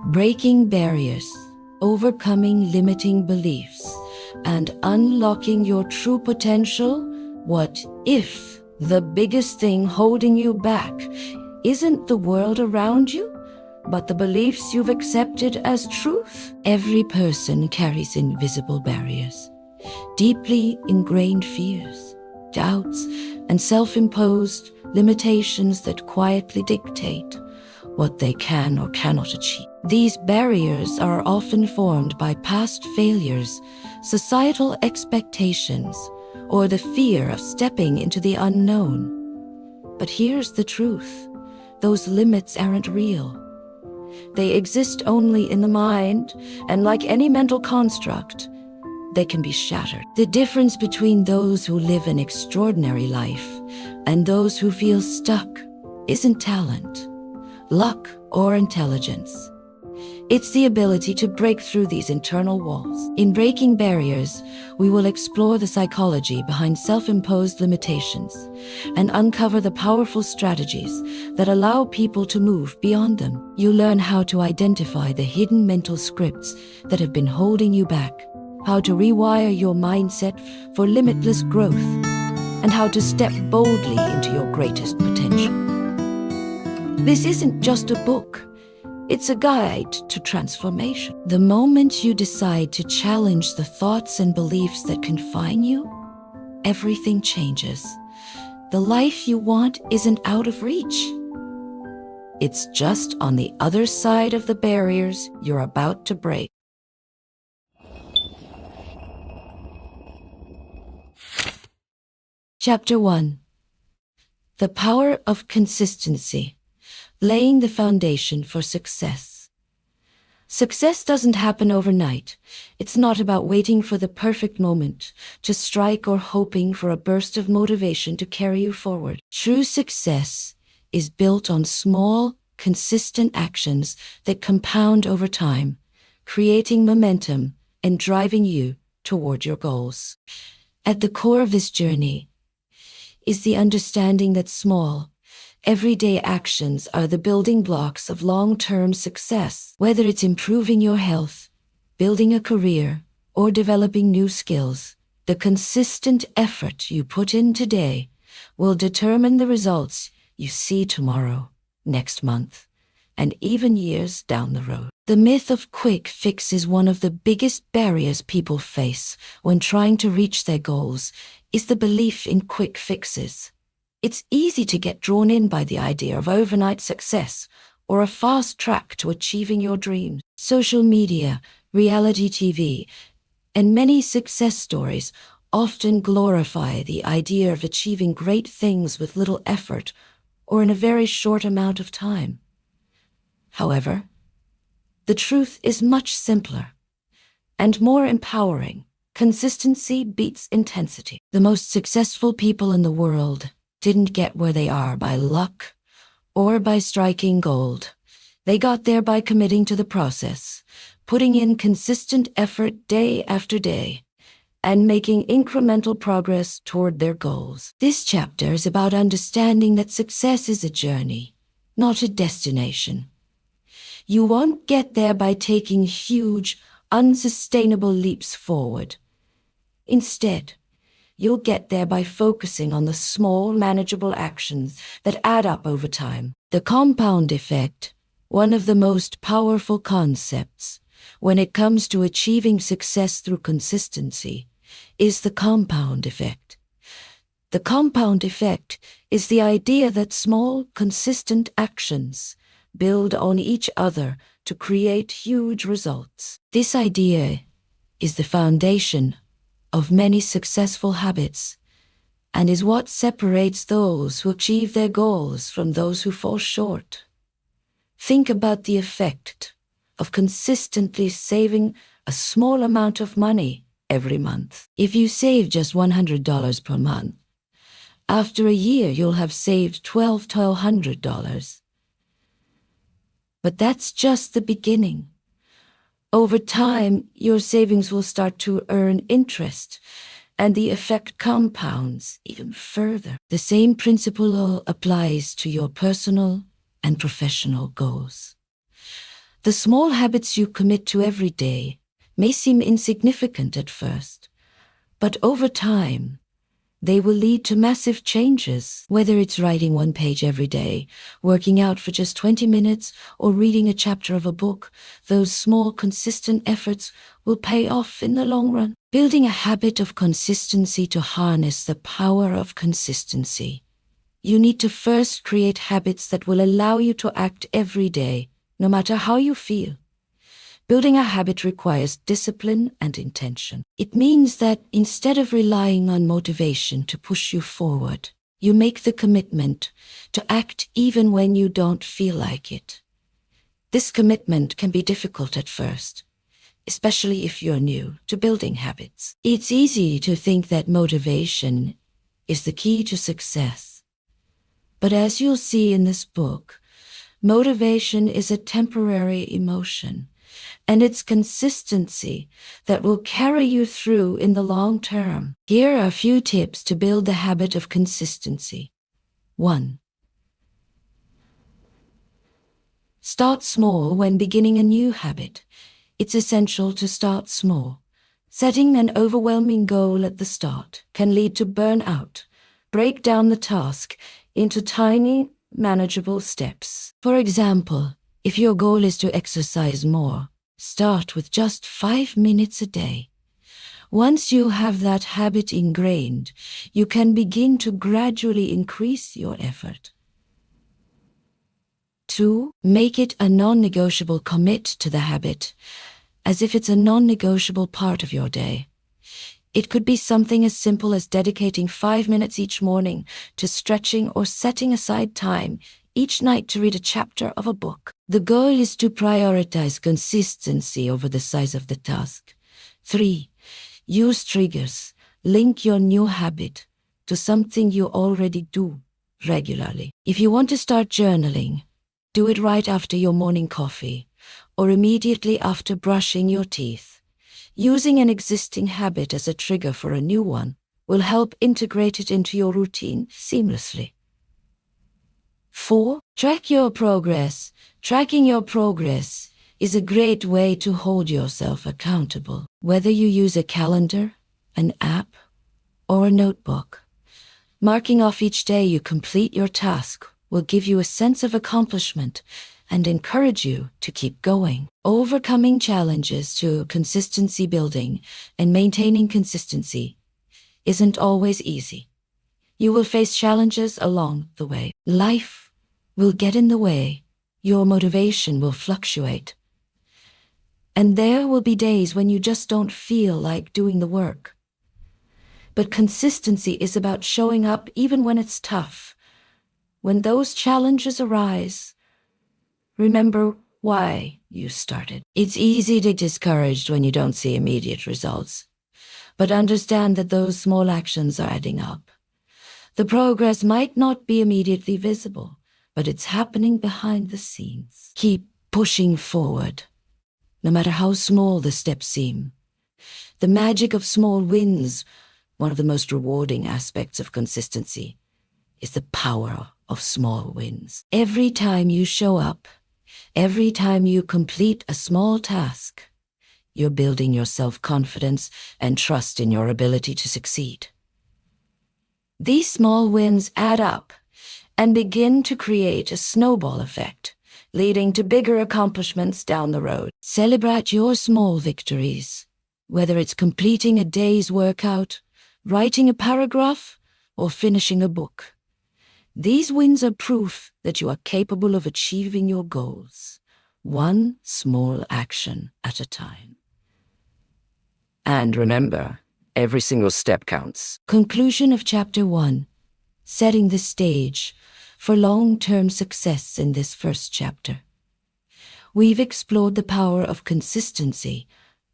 Breaking barriers, overcoming limiting beliefs, and unlocking your true potential. What if the biggest thing holding you back isn't the world around you, but the beliefs you've accepted as truth? Every person carries invisible barriers, deeply ingrained fears, doubts, and self-imposed limitations that quietly dictate what they can or cannot achieve. These barriers are often formed by past failures, societal expectations, or the fear of stepping into the unknown. But here's the truth: those limits aren't real. They exist only in the mind, and like any mental construct, they can be shattered. The difference between those who live an extraordinary life and those who feel stuck isn't talent, luck, or intelligence. It's the ability to break through these internal walls. In Breaking Barriers, we will explore the psychology behind self-imposed limitations and uncover the powerful strategies that allow people to move beyond them. You'll learn how to identify the hidden mental scripts that have been holding you back, how to rewire your mindset for limitless growth, and how to step boldly into your greatest potential. This isn't just a book. It's a guide to transformation. The moment you decide to challenge the thoughts and beliefs that confine you, everything changes. The life you want isn't out of reach. It's just on the other side of the barriers you're about to break. Chapter 1. The Power of Consistency. Laying the foundation for success. Success doesn't happen overnight. It's not about waiting for the perfect moment to strike or hoping for a burst of motivation to carry you forward. True success is built on small, consistent actions that compound over time, creating momentum and driving you toward your goals. At the core of this journey is the understanding that small, everyday actions are the building blocks of long-term success. Whether it's improving your health, building a career, or developing new skills, the consistent effort you put in today will determine the results you see tomorrow, next month, and even years down the road. The myth of quick fix is one of the biggest barriers people face when trying to reach their goals, is the belief in quick fixes. It's easy to get drawn in by the idea of overnight success or a fast track to achieving your dreams. Social media, reality TV, and many success stories often glorify the idea of achieving great things with little effort or in a very short amount of time. However, the truth is much simpler and more empowering. Consistency beats intensity. The most successful people in the world didn't get where they are by luck or by striking gold. They got there by committing to the process, putting in consistent effort day after day, and making incremental progress toward their goals. This chapter is about understanding that success is a journey, not a destination. You won't get there by taking huge, unsustainable leaps forward. Instead, you'll get there by focusing on the small, manageable actions that add up over time. The compound effect, one of the most powerful concepts when it comes to achieving success through consistency, is the compound effect. The compound effect is the idea that small, consistent actions build on each other to create huge results. This idea is the foundation of many successful habits and is what separates those who achieve their goals from those who fall short. Think about the effect of consistently saving a small amount of money every month. If you save just $100 per month, after a year you'll have saved $1,200. But that's just the beginning. Over time, your savings will start to earn interest, and the effect compounds even further. The same principle applies to your personal and professional goals. The small habits you commit to every day may seem insignificant at first, but over time, they will lead to massive changes. Whether it's writing one page every day, working out for just 20 minutes, or reading a chapter of a book, those small, consistent efforts will pay off in the long run. Building a habit of consistency to harness the power of consistency. You need to first create habits that will allow you to act every day, no matter how you feel. Building a habit requires discipline and intention. It means that instead of relying on motivation to push you forward, you make the commitment to act even when you don't feel like it. This commitment can be difficult at first, especially if you're new to building habits. It's easy to think that motivation is the key to success. But as you'll see in this book, motivation is a temporary emotion, and it's consistency that will carry you through in the long term. Here are a few tips to build the habit of consistency. 1. Start small when beginning a new habit. It's essential to start small. Setting an overwhelming goal at the start can lead to burnout. Break down the task into tiny, manageable steps. For example, if your goal is to exercise more, start with just 5 minutes a day. Once you have that habit ingrained, you can begin to gradually increase your effort. 2. Make it a non-negotiable. Commit to the habit, as if it's a non-negotiable part of your day. It could be something as simple as dedicating 5 minutes each morning to stretching or setting aside time each night to read a chapter of a book. The goal is to prioritize consistency over the size of the task. 3. Use triggers. Link your new habit to something you already do regularly. If you want to start journaling, do it right after your morning coffee or immediately after brushing your teeth. Using an existing habit as a trigger for a new one will help integrate it into your routine seamlessly. 4. Track your progress. Tracking your progress is a great way to hold yourself accountable. Whether you use a calendar, an app, or a notebook, marking off each day you complete your task will give you a sense of accomplishment and encourage you to keep going. Overcoming challenges to consistency building and maintaining consistency isn't always easy. You will face challenges along the way. Life will get in the way. Your motivation will fluctuate. And there will be days when you just don't feel like doing the work. But consistency is about showing up even when it's tough. When those challenges arise, remember why you started. It's easy to get discouraged when you don't see immediate results, but understand that those small actions are adding up. The progress might not be immediately visible, but it's happening behind the scenes. Keep pushing forward, no matter how small the steps seem. The magic of small wins, one of the most rewarding aspects of consistency, is the power of small wins. Every time you show up, every time you complete a small task, you're building your self-confidence and trust in your ability to succeed. These small wins add up and begin to create a snowball effect, leading to bigger accomplishments down the road. Celebrate your small victories, whether it's completing a day's workout, writing a paragraph, or finishing a book. These wins are proof that you are capable of achieving your goals, one small action at a time. And remember, every single step counts. Conclusion of Chapter 1. Setting the stage for long-term success in this first chapter. We've explored the power of consistency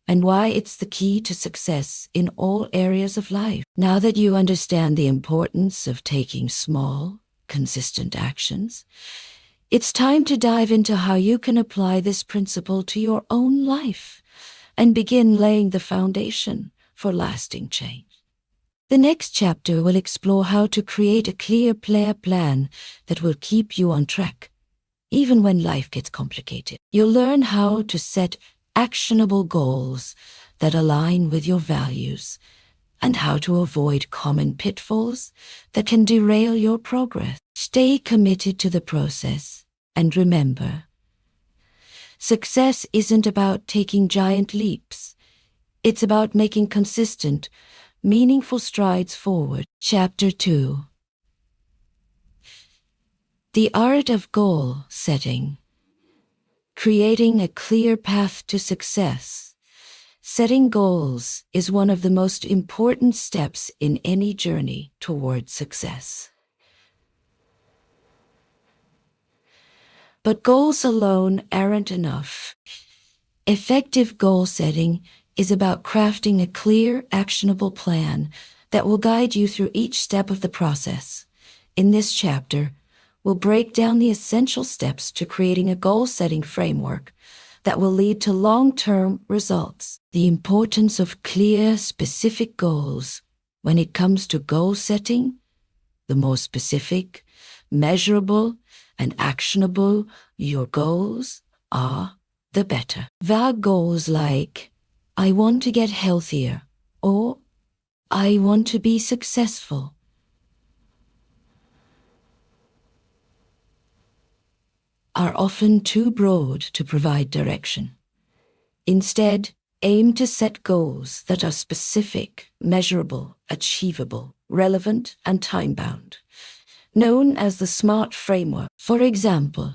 and why it's the key to success in all areas of life. Now that you understand the importance of taking small, consistent actions, it's time to dive into how you can apply this principle to your own life and begin laying the foundation for lasting change. The next chapter will explore how to create a clear plan that will keep you on track, even when life gets complicated. You'll learn how to set actionable goals that align with your values and how to avoid common pitfalls that can derail your progress. Stay committed to the process and remember, success isn't about taking giant leaps. It's about making consistent, meaningful strides forward. Chapter 2. The Art of Goal Setting. Creating a clear path to success. Setting goals is one of the most important steps in any journey towards success. But goals alone aren't enough. Effective goal setting is about crafting a clear, actionable plan that will guide you through each step of the process. In this chapter, we'll break down the essential steps to creating a goal-setting framework that will lead to long-term results. The importance of clear, specific goals. When it comes to goal setting, the more specific, measurable, and actionable your goals are, the better. Vague goals like, I want to get healthier, or I want to be successful, are often too broad to provide direction. Instead, aim to set goals that are specific, measurable, achievable, relevant, and time-bound, known as the SMART framework. For example,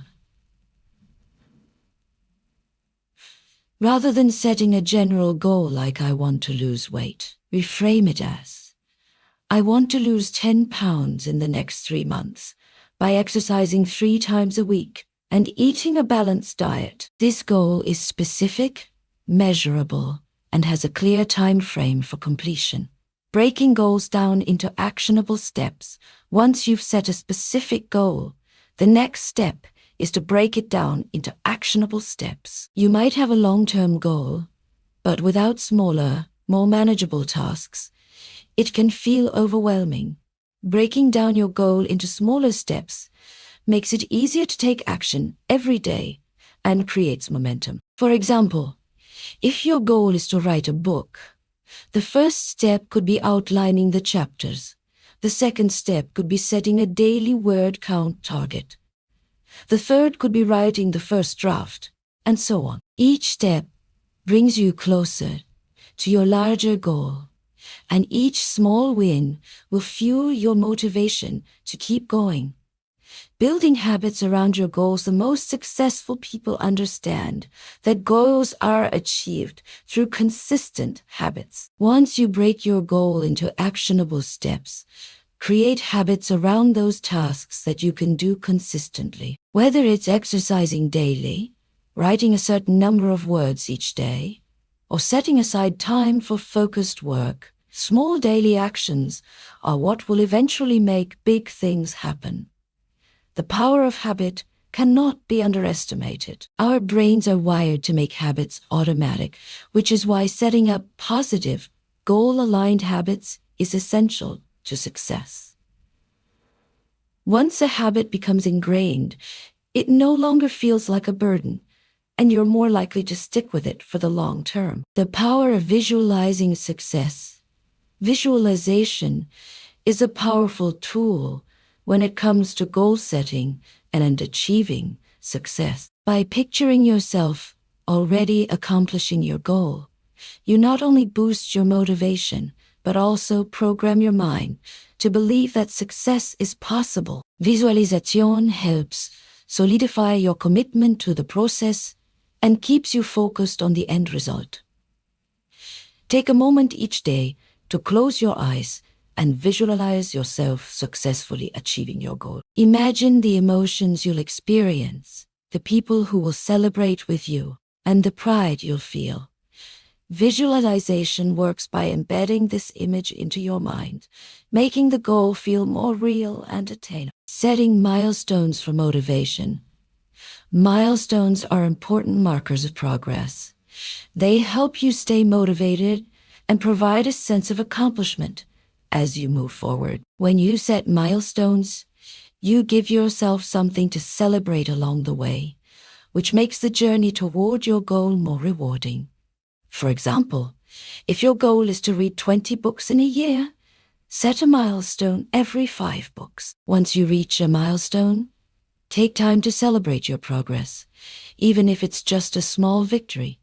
rather than setting a general goal like I want to lose weight, reframe it as, I want to lose 10 pounds in the next 3 months by exercising 3 times a week and eating a balanced diet. This goal is specific, measurable, and has a clear time frame for completion. Breaking goals down into actionable steps. Once you've set a specific goal, the next step is to break it down into actionable steps. You might have a long-term goal, but without smaller, more manageable tasks, it can feel overwhelming. Breaking down your goal into smaller steps makes it easier to take action every day and creates momentum. For example, if your goal is to write a book, the first step could be outlining the chapters. The second step could be setting a daily word count target. The third could be writing the first draft, and so on. Each step brings you closer to your larger goal, and each small win will fuel your motivation to keep going. Building habits around your goals. The most successful people understand that goals are achieved through consistent habits. Once you break your goal into actionable steps, create habits around those tasks that you can do consistently. Whether it's exercising daily, writing a certain number of words each day, or setting aside time for focused work, small daily actions are what will eventually make big things happen. The power of habit cannot be underestimated. Our brains are wired to make habits automatic, which is why setting up positive, goal-aligned habits is essential to success. Once a habit becomes ingrained, it no longer feels like a burden, and you're more likely to stick with it for the long term. The power of visualizing success. Visualization is a powerful tool when it comes to goal setting and achieving success. By picturing yourself already accomplishing your goal, you not only boost your motivation, but also program your mind to believe that success is possible. Visualization helps solidify your commitment to the process and keeps you focused on the end result. Take a moment each day to close your eyes and visualize yourself successfully achieving your goal. Imagine the emotions you'll experience, the people who will celebrate with you, and the pride you'll feel. Visualization works by embedding this image into your mind, making the goal feel more real and attainable. Setting milestones for motivation. Milestones are important markers of progress. They help you stay motivated and provide a sense of accomplishment as you move forward. When you set milestones, You give yourself something to celebrate along the way, which makes the journey toward your goal more rewarding. For example, if your goal is to read 20 books in a year, set a milestone every 5 books. Once you reach a milestone, take time to celebrate your progress, even if it's just a small victory.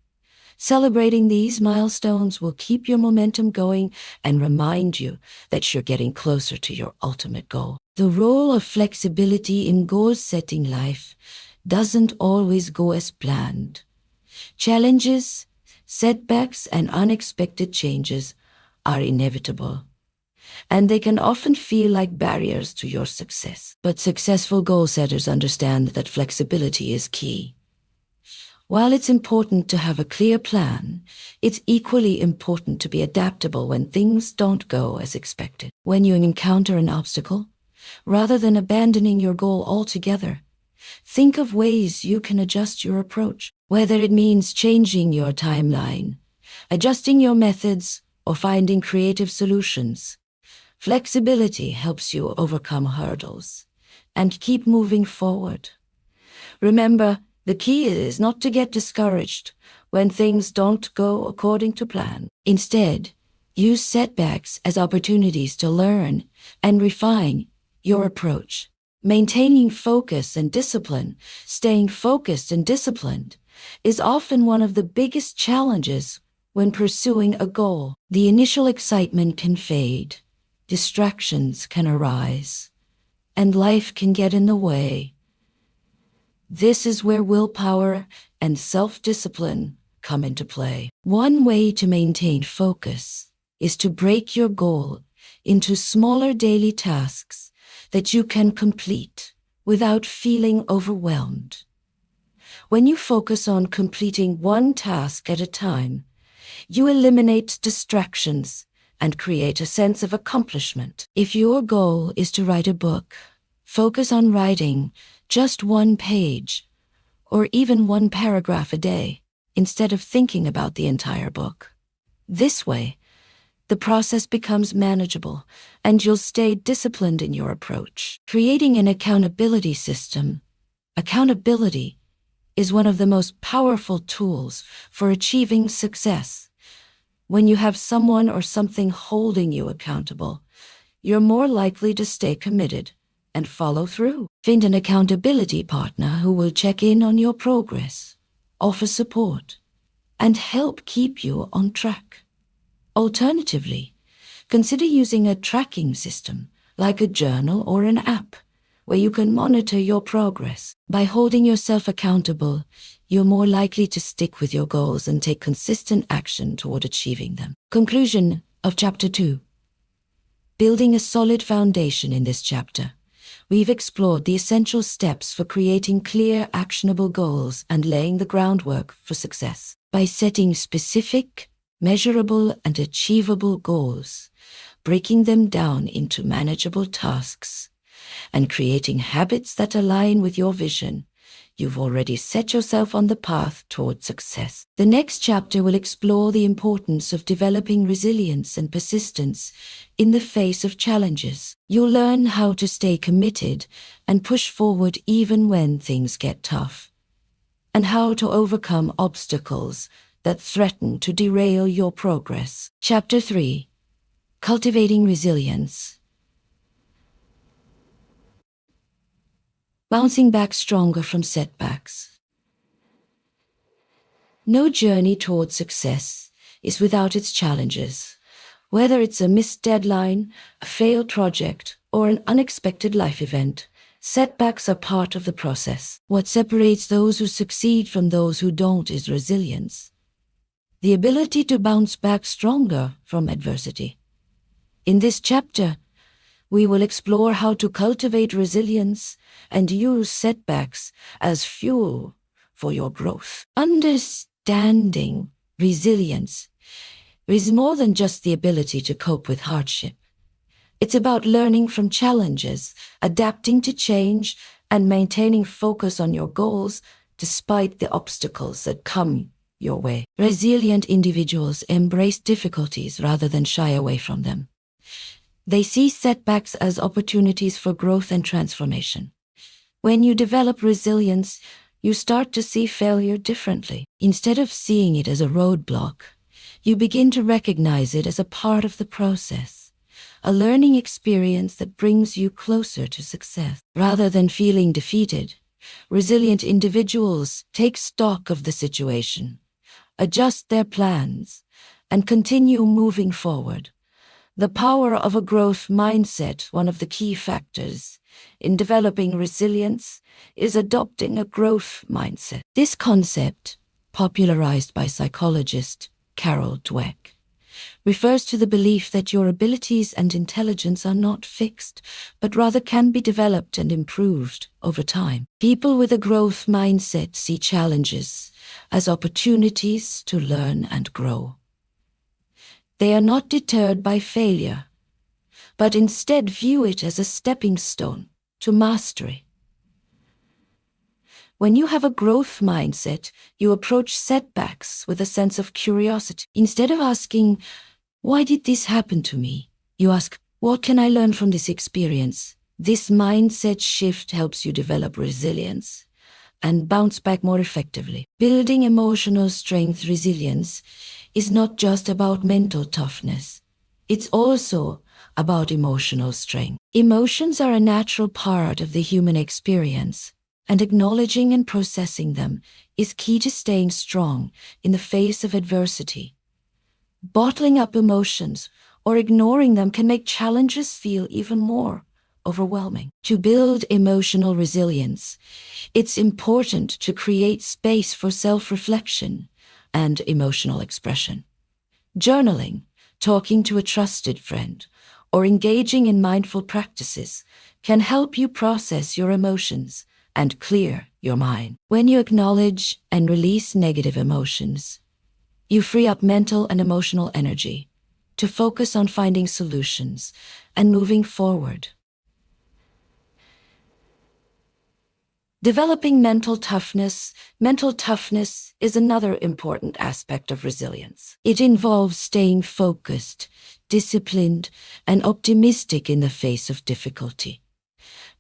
Celebrating these milestones will keep your momentum going and remind you that you're getting closer to your ultimate goal. The role of flexibility in goal-setting life doesn't always go as planned. Challenges, setbacks, and unexpected changes are inevitable, and they can often feel like barriers to your success. But successful goal setters understand that flexibility is key. While it's important to have a clear plan, it's equally important to be adaptable when things don't go as expected. When you encounter an obstacle, rather than abandoning your goal altogether, think of ways you can adjust your approach, whether it means changing your timeline, adjusting your methods, or finding creative solutions. Flexibility helps you overcome hurdles and keep moving forward. Remember, the key is not to get discouraged when things don't go according to plan. Instead, use setbacks as opportunities to learn and refine your approach. Maintaining focus and discipline, staying focused and disciplined, is often one of the biggest challenges when pursuing a goal. The initial excitement can fade, distractions can arise, and life can get in the way. This is where willpower and self-discipline come into play. One way to maintain focus is to break your goal into smaller daily tasks that you can complete without feeling overwhelmed. When you focus on completing one task at a time, you eliminate distractions and create a sense of accomplishment. If your goal is to write a book, focus on writing just 1 page or even 1 paragraph a day instead of thinking about the entire book. This way, the process becomes manageable and you'll stay disciplined in your approach. Creating an accountability system. Accountability is one of the most powerful tools for achieving success. When you have someone or something holding you accountable, you're more likely to stay committed and follow through. Find an accountability partner who will check in on your progress, offer support, and help keep you on track. Alternatively, consider using a tracking system like a journal or an app where you can monitor your progress. By holding yourself accountable, you're more likely to stick with your goals and take consistent action toward achieving them. Conclusion of Chapter 2. Building a solid foundation. In this chapter, we've explored the essential steps for creating clear, actionable goals and laying the groundwork for success. By setting specific, measurable, and achievable goals, breaking them down into manageable tasks, and creating habits that align with your vision, you've already set yourself on the path toward success. The next chapter will explore the importance of developing resilience and persistence in the face of challenges. You'll learn how to stay committed and push forward even when things get tough, and how to overcome obstacles that threaten to derail your progress. Chapter 3. Cultivating Resilience. Bouncing back stronger from setbacks. No journey toward success is without its challenges. Whether it's a missed deadline, a failed project, or an unexpected life event, setbacks are part of the process. What separates those who succeed from those who don't is resilience, the ability to bounce back stronger from adversity. In this chapter, we will explore how to cultivate resilience and use setbacks as fuel for your growth. Understanding resilience is more than just the ability to cope with hardship. It's about learning from challenges, adapting to change, and maintaining focus on your goals despite the obstacles that come your way. Resilient individuals embrace difficulties rather than shy away from them. They see setbacks as opportunities for growth and transformation. When you develop resilience, you start to see failure differently. Instead of seeing it as a roadblock, you begin to recognize it as a part of the process, a learning experience that brings you closer to success. Rather than feeling defeated, resilient individuals take stock of the situation, adjust their plans, and continue moving forward. The power of a growth mindset, one of the key factors in developing resilience, is adopting a growth mindset. This concept, popularized by psychologist Carol Dweck, refers to the belief that your abilities and intelligence are not fixed, but rather can be developed and improved over time. People with a growth mindset see challenges as opportunities to learn and grow. They are not deterred by failure, but instead view it as a stepping stone to mastery. When you have a growth mindset, you approach setbacks with a sense of curiosity. Instead of asking, "Why did this happen to me?" you ask, "What can I learn from this experience?" This mindset shift helps you develop resilience and bounce back more effectively. Building emotional strength, resilience, is not just about mental toughness. It's also about emotional strength. Emotions are a natural part of the human experience, and acknowledging and processing them is key to staying strong in the face of adversity. Bottling up emotions or ignoring them can make challenges feel even more overwhelming. To build emotional resilience, it's important to create space for self-reflection and emotional expression. Journaling, talking to a trusted friend, or engaging in mindful practices can help you process your emotions and clear your mind. When you acknowledge and release negative emotions, you free up mental and emotional energy to focus on finding solutions and moving forward. Developing mental toughness. Mental toughness is another important aspect of resilience. It involves staying focused, disciplined, and optimistic in the face of difficulty.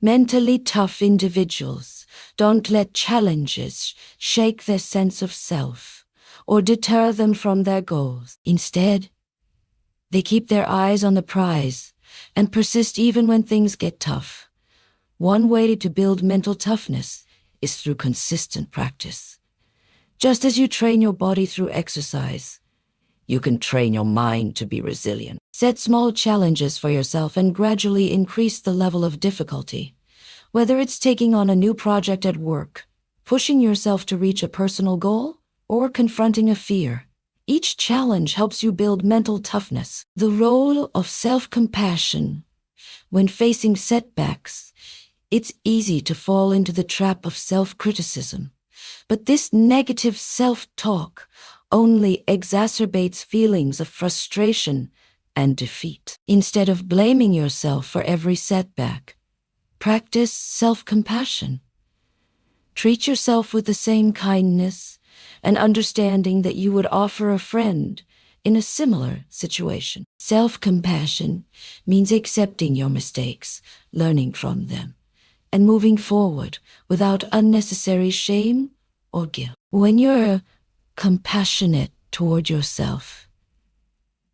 Mentally tough individuals don't let challenges shake their sense of self or deter them from their goals. Instead, they keep their eyes on the prize and persist even when things get tough. One way to build mental toughness is through consistent practice. Just as you train your body through exercise, you can train your mind to be resilient. Set small challenges for yourself and gradually increase the level of difficulty. Whether it's taking on a new project at work, pushing yourself to reach a personal goal, or confronting a fear, each challenge helps you build mental toughness. The role of self-compassion. When facing setbacks, it's easy to fall into the trap of self-criticism, but this negative self-talk only exacerbates feelings of frustration and defeat. Instead of blaming yourself for every setback, practice self-compassion. Treat yourself with the same kindness and understanding that you would offer a friend in a similar situation. Self-compassion means accepting your mistakes, learning from them, and moving forward without unnecessary shame or guilt. When you're compassionate toward yourself,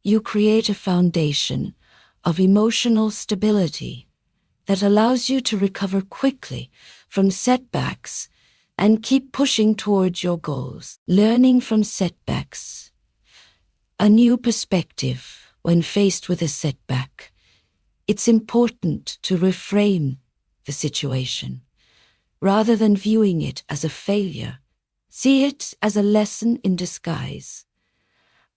you create a foundation of emotional stability that allows you to recover quickly from setbacks and keep pushing towards your goals. Learning from setbacks. A new perspective when faced with a setback. It's important to reframe the situation. Rather than viewing it as a failure, see it as a lesson in disguise.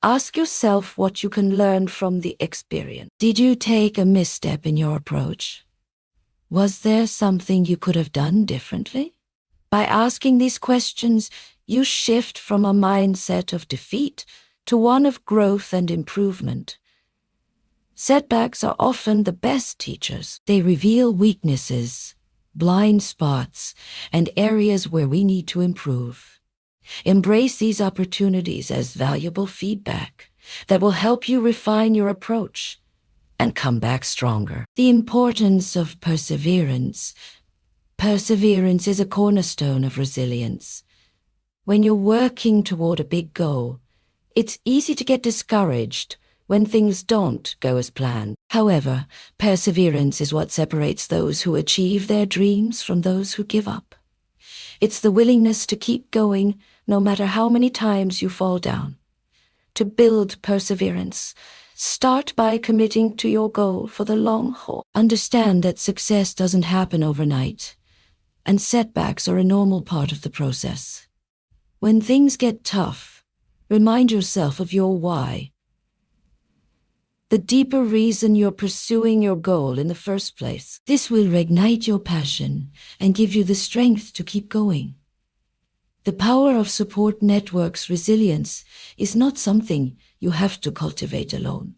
Ask yourself what you can learn from the experience. Did you take a misstep in your approach? Was there something you could have done differently? By asking these questions, you shift from a mindset of defeat to one of growth and improvement. Setbacks are often the best teachers. They reveal weaknesses, blind spots, and areas where we need to improve. Embrace these opportunities as valuable feedback that will help you refine your approach and come back stronger. The importance of perseverance. Perseverance is a cornerstone of resilience. When you're working toward a big goal, it's easy to get discouraged when things don't go as planned. However, perseverance is what separates those who achieve their dreams from those who give up. It's the willingness to keep going no matter how many times you fall down. To build perseverance, start by committing to your goal for the long haul. Understand that success doesn't happen overnight, and setbacks are a normal part of the process. When things get tough, remind yourself of your why. The deeper reason you're pursuing your goal in the first place. This will reignite your passion and give you the strength to keep going. The power of support networks' resilience is not something you have to cultivate alone.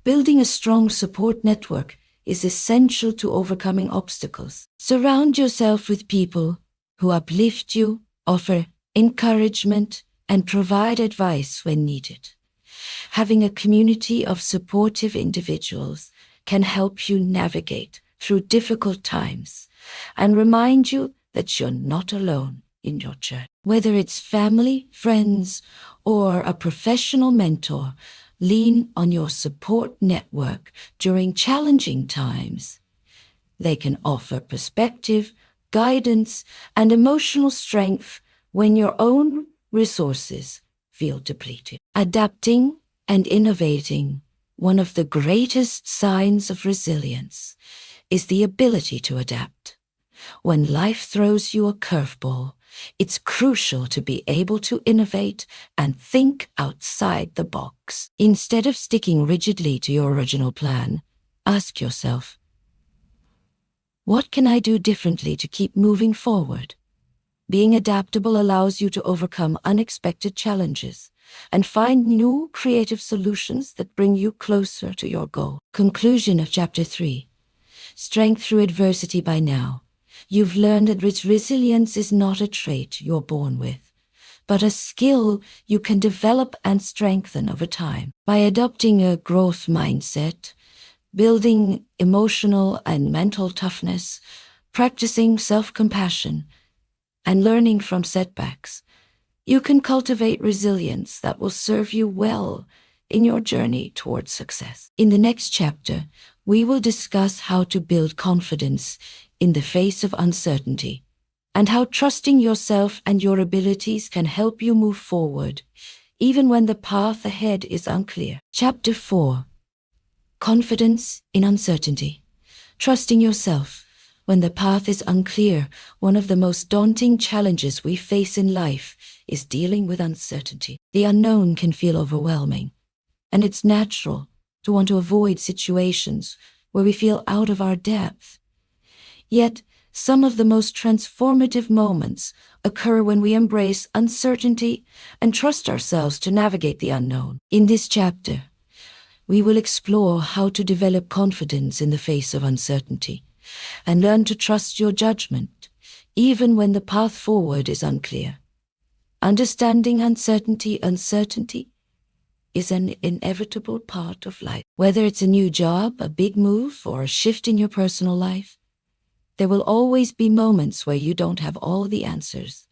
Building a strong support network is essential to overcoming obstacles. Surround yourself with people who uplift you, offer encouragement, and provide advice when needed. Having a community of supportive individuals can help you navigate through difficult times and remind you that you're not alone in your journey. Whether it's family, friends, or a professional mentor, lean on your support network during challenging times. They can offer perspective, guidance, and emotional strength when your own resources feel depleted. Adapting and innovating, one of the greatest signs of resilience, is the ability to adapt. When life throws you a curveball, it's crucial to be able to innovate and think outside the box. Instead of sticking rigidly to your original plan, ask yourself, what can I do differently to keep moving forward? Being adaptable allows you to overcome unexpected challenges and find new creative solutions that bring you closer to your goal. Conclusion of Chapter 3. Strength through adversity. By now, you've learned that resilience is not a trait you're born with, but a skill you can develop and strengthen over time. By adopting a growth mindset, building emotional and mental toughness, practicing self-compassion, and learning from setbacks, you can cultivate resilience that will serve you well in your journey towards success. In the next chapter, we will discuss how to build confidence in the face of uncertainty, and how trusting yourself and your abilities can help you move forward, even when the path ahead is unclear. Chapter 4. Confidence in uncertainty. Trusting yourself. When the path is unclear, one of the most daunting challenges we face in life is dealing with uncertainty. The unknown can feel overwhelming, and it's natural to want to avoid situations where we feel out of our depth. Yet, some of the most transformative moments occur when we embrace uncertainty and trust ourselves to navigate the unknown. In this chapter, we will explore how to develop confidence in the face of uncertainty and learn to trust your judgment, even when the path forward is unclear. Understanding uncertainty is an inevitable part of life. Whether it's a new job, a big move, or a shift in your personal life, there will always be moments where you don't have all the answers.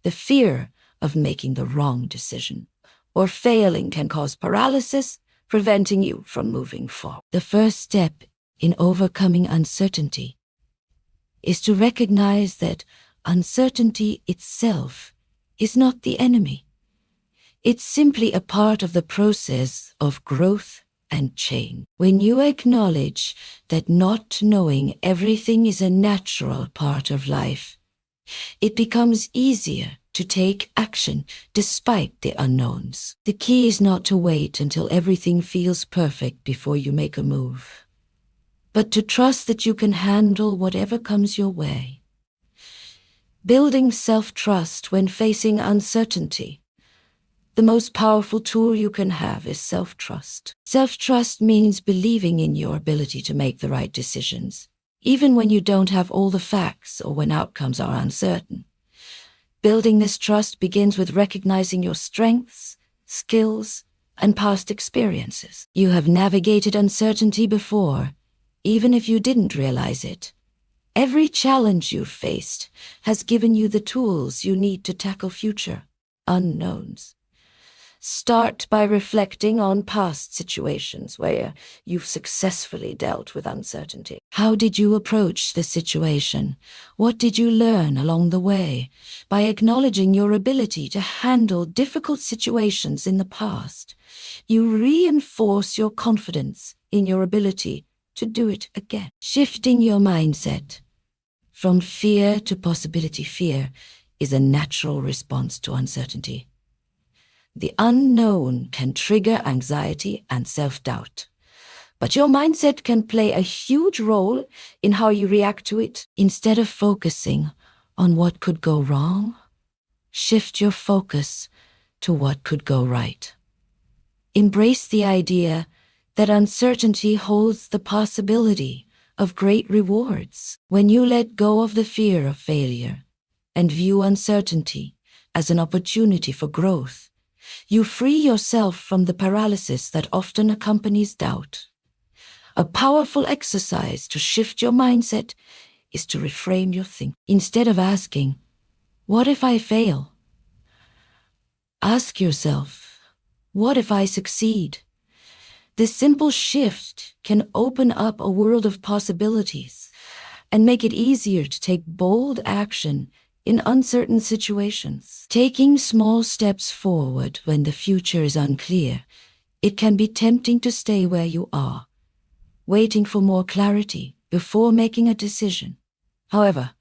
The fear of making the wrong decision or failing can cause paralysis, preventing you from moving forward. The first step in overcoming uncertainty is to recognize that uncertainty itself is not the enemy. It's simply a part of the process of growth and change. When you acknowledge that not knowing everything is a natural part of life, it becomes easier to take action despite the unknowns. The key is not to wait until everything feels perfect before you make a move, but to trust that you can handle whatever comes your way. Building self-trust when facing uncertainty. The most powerful tool you can have is self-trust. Self-trust means believing in your ability to make the right decisions, even when you don't have all the facts or when outcomes are uncertain. Building this trust begins with recognizing your strengths, skills, and past experiences. You have navigated uncertainty before, even if you didn't realize it. Every challenge you've faced has given you the tools you need to tackle future unknowns. Start by reflecting on past situations where you've successfully dealt with uncertainty. How did you approach the situation? What did you learn along the way? By acknowledging your ability to handle difficult situations in the past, you reinforce your confidence in your ability to do it again. Shifting your mindset from fear to possibility. Fear is a natural response to uncertainty. The unknown can trigger anxiety and self-doubt, but your mindset can play a huge role in how you react to it. Instead of focusing on what could go wrong, shift your focus to what could go right. Embrace the idea that uncertainty holds the possibility of great rewards. When you let go of the fear of failure and view uncertainty as an opportunity for growth, you free yourself from the paralysis that often accompanies doubt. A powerful exercise to shift your mindset is to reframe your thinking. Instead of asking, "What if I fail?" ask yourself, "What if I succeed?" This simple shift can open up a world of possibilities and make it easier to take bold action in uncertain situations. Taking small steps forward when the future is unclear, it can be tempting to stay where you are, waiting for more clarity before making a decision. However,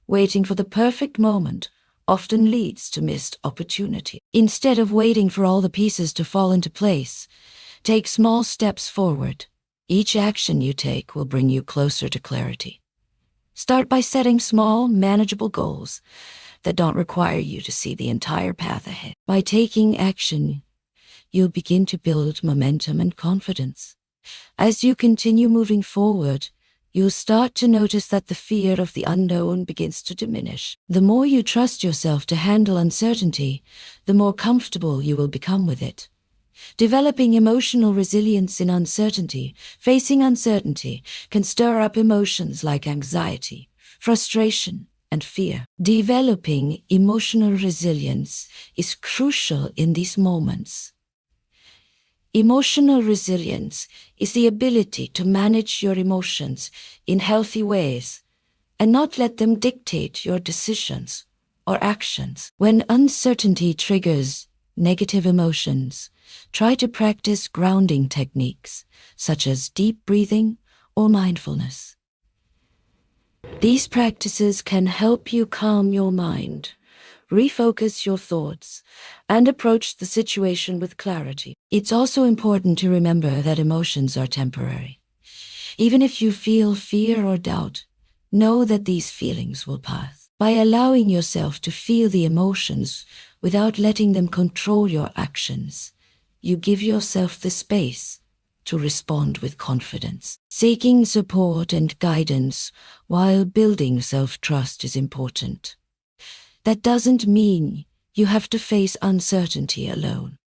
waiting for the perfect moment often leads to missed opportunity. Instead of waiting for all the pieces to fall into place, take small steps forward. Each action you take will bring you closer to clarity. Start by setting small, manageable goals that don't require you to see the entire path ahead. By taking action, you'll begin to build momentum and confidence. As you continue moving forward, you'll start to notice that the fear of the unknown begins to diminish. The more you trust yourself to handle uncertainty, the more comfortable you will become with it. Developing emotional resilience in uncertainty, facing uncertainty, can stir up emotions like anxiety, frustration, and fear. Developing emotional resilience is crucial in these moments. Emotional resilience is the ability to manage your emotions in healthy ways and not let them dictate your decisions or actions. When uncertainty triggers negative emotions, try to practice grounding techniques such as deep breathing or mindfulness. These practices can help you calm your mind, refocus your thoughts, and approach the situation with clarity. It's also important to remember that emotions are temporary. Even if you feel fear or doubt, know that these feelings will pass. By allowing yourself to feel the emotions without letting them control your actions, you give yourself the space to respond with confidence. Seeking support and guidance while building self-trust is important. That doesn't mean you have to face uncertainty alone.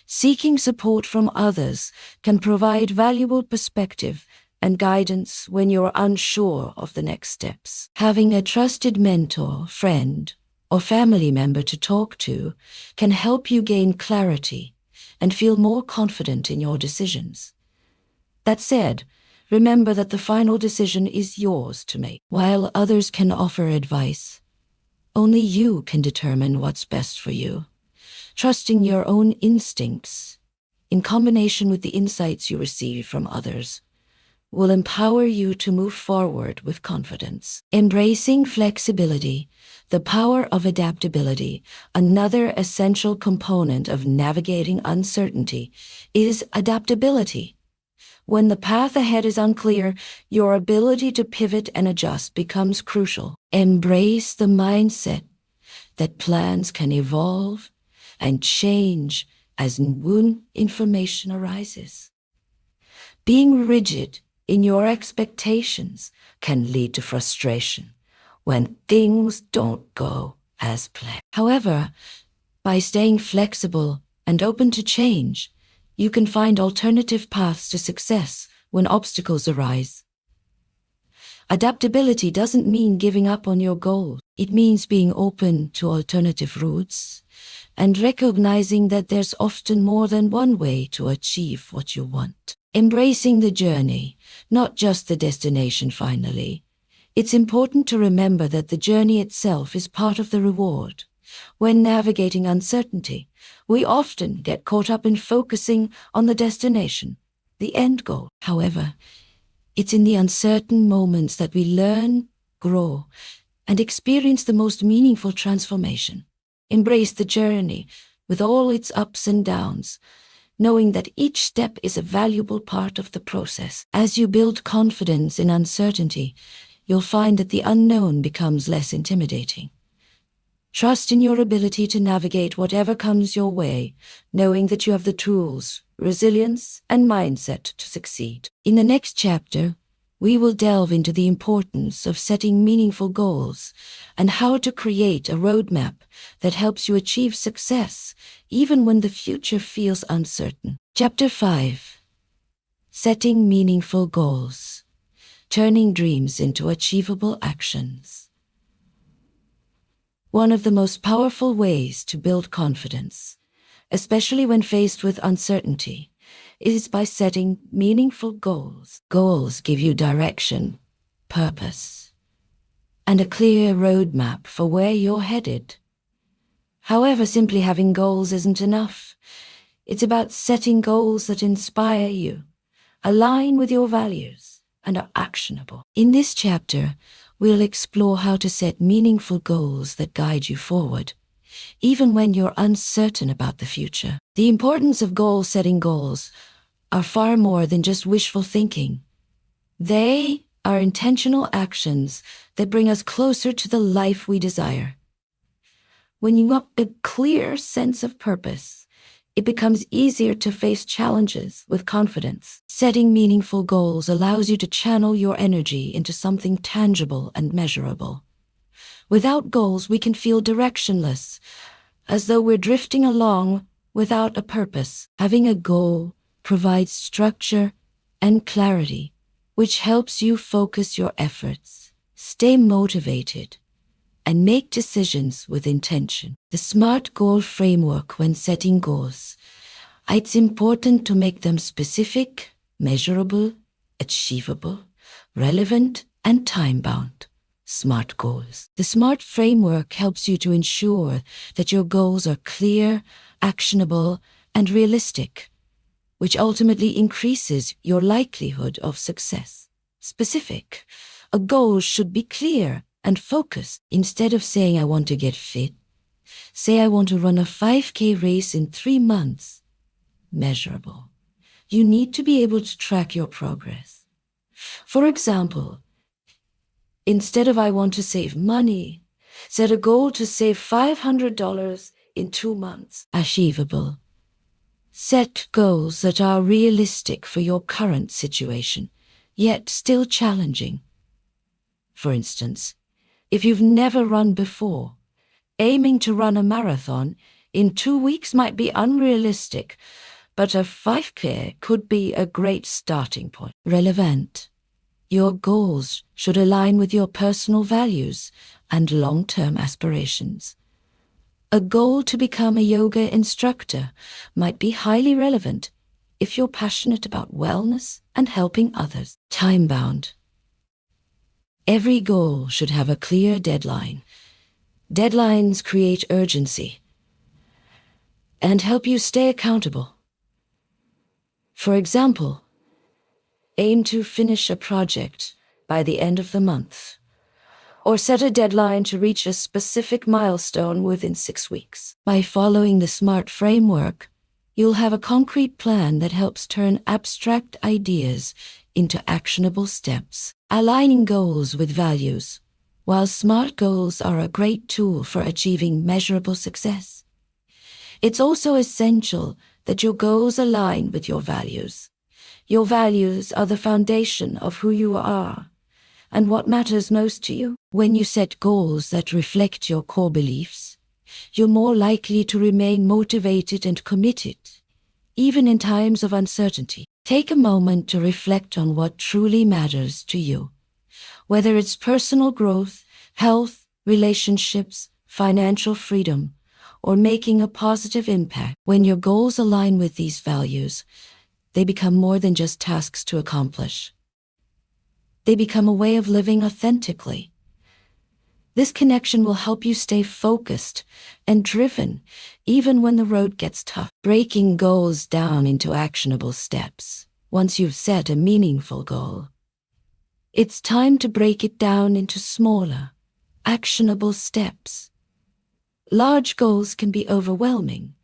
Seeking support from others can provide valuable perspective and guidance when you're unsure of the next steps. Having a trusted mentor, friend, or family member to talk to can help you gain clarity and feel more confident in your decisions. That said, remember that the final decision is yours to make. While others can offer advice, only you can determine what's best for you. Trusting your own instincts, in combination with the insights you receive from others, will empower you to move forward with confidence. Embracing flexibility, the power of adaptability, another essential component of navigating uncertainty, is adaptability. When the path ahead is unclear, your ability to pivot and adjust becomes crucial. Embrace the mindset that plans can evolve and change as new information arises. Being rigid in your expectations can lead to frustration when things don't go as planned. However, by staying flexible and open to change, You can find alternative paths to success when obstacles arise. Adaptability doesn't mean giving up on your goal. It means being open to alternative routes and recognizing that there's often more than one way to achieve what you want. Embracing the journey, not just the destination finally. It's important to remember that the journey itself is part of the reward. When navigating uncertainty, we often get caught up in focusing on the destination, the end goal. However, it's in the uncertain moments that we learn, grow, and experience the most meaningful transformation. Embrace the journey with all its ups and downs, knowing that each step is a valuable part of the process. As you build confidence in uncertainty, you'll find that the unknown becomes less intimidating. Trust in your ability to navigate whatever comes your way, knowing that you have the tools, resilience, and mindset to succeed. In the next chapter, we will delve into the importance of setting meaningful goals and how to create a roadmap that helps you achieve success even when the future feels uncertain. Chapter 5. Setting Meaningful Goals. Turning Dreams into Achievable Actions. One of the most powerful ways to build confidence, especially when faced with uncertainty, is by setting meaningful goals. Goals give you direction, purpose, and a clear roadmap for where you're headed. However, simply having goals isn't enough. It's about setting goals that inspire you, align with your values, and are actionable. In this chapter, we'll explore how to set meaningful goals that guide you forward, even when you're uncertain about the future. The importance of goal-setting goals are far more than just wishful thinking. They are intentional actions that bring us closer to the life we desire. When you have a clear sense of purpose, it becomes easier to face challenges with confidence. Setting meaningful goals allows you to channel your energy into something tangible and measurable. Without goals, we can feel directionless, as though we're drifting along without a purpose. Having a goal provides structure and clarity, which helps you focus your efforts, stay motivated, and make decisions with intention. The SMART goal framework when setting goals. It's important to make them specific, measurable, achievable, relevant, and time-bound. SMART goals. The SMART framework helps you to ensure that your goals are clear, actionable, and realistic, which ultimately increases your likelihood of success. Specific. A goal should be clear and focused. Instead of saying, I want to get fit, say, I want to run a 5K race in 3 months. Measurable. You need to be able to track your progress. For example, instead of I want to save money, set a goal to save $500 in 2 months. Achievable. Set goals that are realistic for your current situation, yet still challenging. For instance, if you've never run before, aiming to run a marathon in 2 weeks might be unrealistic, but a 5K could be a great starting point. Relevant. Your goals should align with your personal values and long-term aspirations. A goal to become a yoga instructor might be highly relevant if you're passionate about wellness and helping others. Time-bound. Every goal should have a clear deadline. Deadlines create urgency and help you stay accountable. For example, aim to finish a project by the end of the month, or set a deadline to reach a specific milestone within 6 weeks. By following the SMART framework, you'll have a concrete plan that helps turn abstract ideas into actionable steps. Aligning goals with values. While SMART goals are a great tool for achieving measurable success, it's also essential that your goals align with your values. Your values are the foundation of who you are and what matters most to you. When you set goals that reflect your core beliefs, you're more likely to remain motivated and committed, even in times of uncertainty. Take a moment to reflect on what truly matters to you, whether it's personal growth, health, relationships, financial freedom, or making a positive impact. When your goals align with these values, they become more than just tasks to accomplish. They become a way of living authentically. This connection will help you stay focused and driven even when the road gets tough. Breaking goals down into actionable steps. Once you've set a meaningful goal, it's time to break it down into smaller, actionable steps. Large goals can be overwhelming,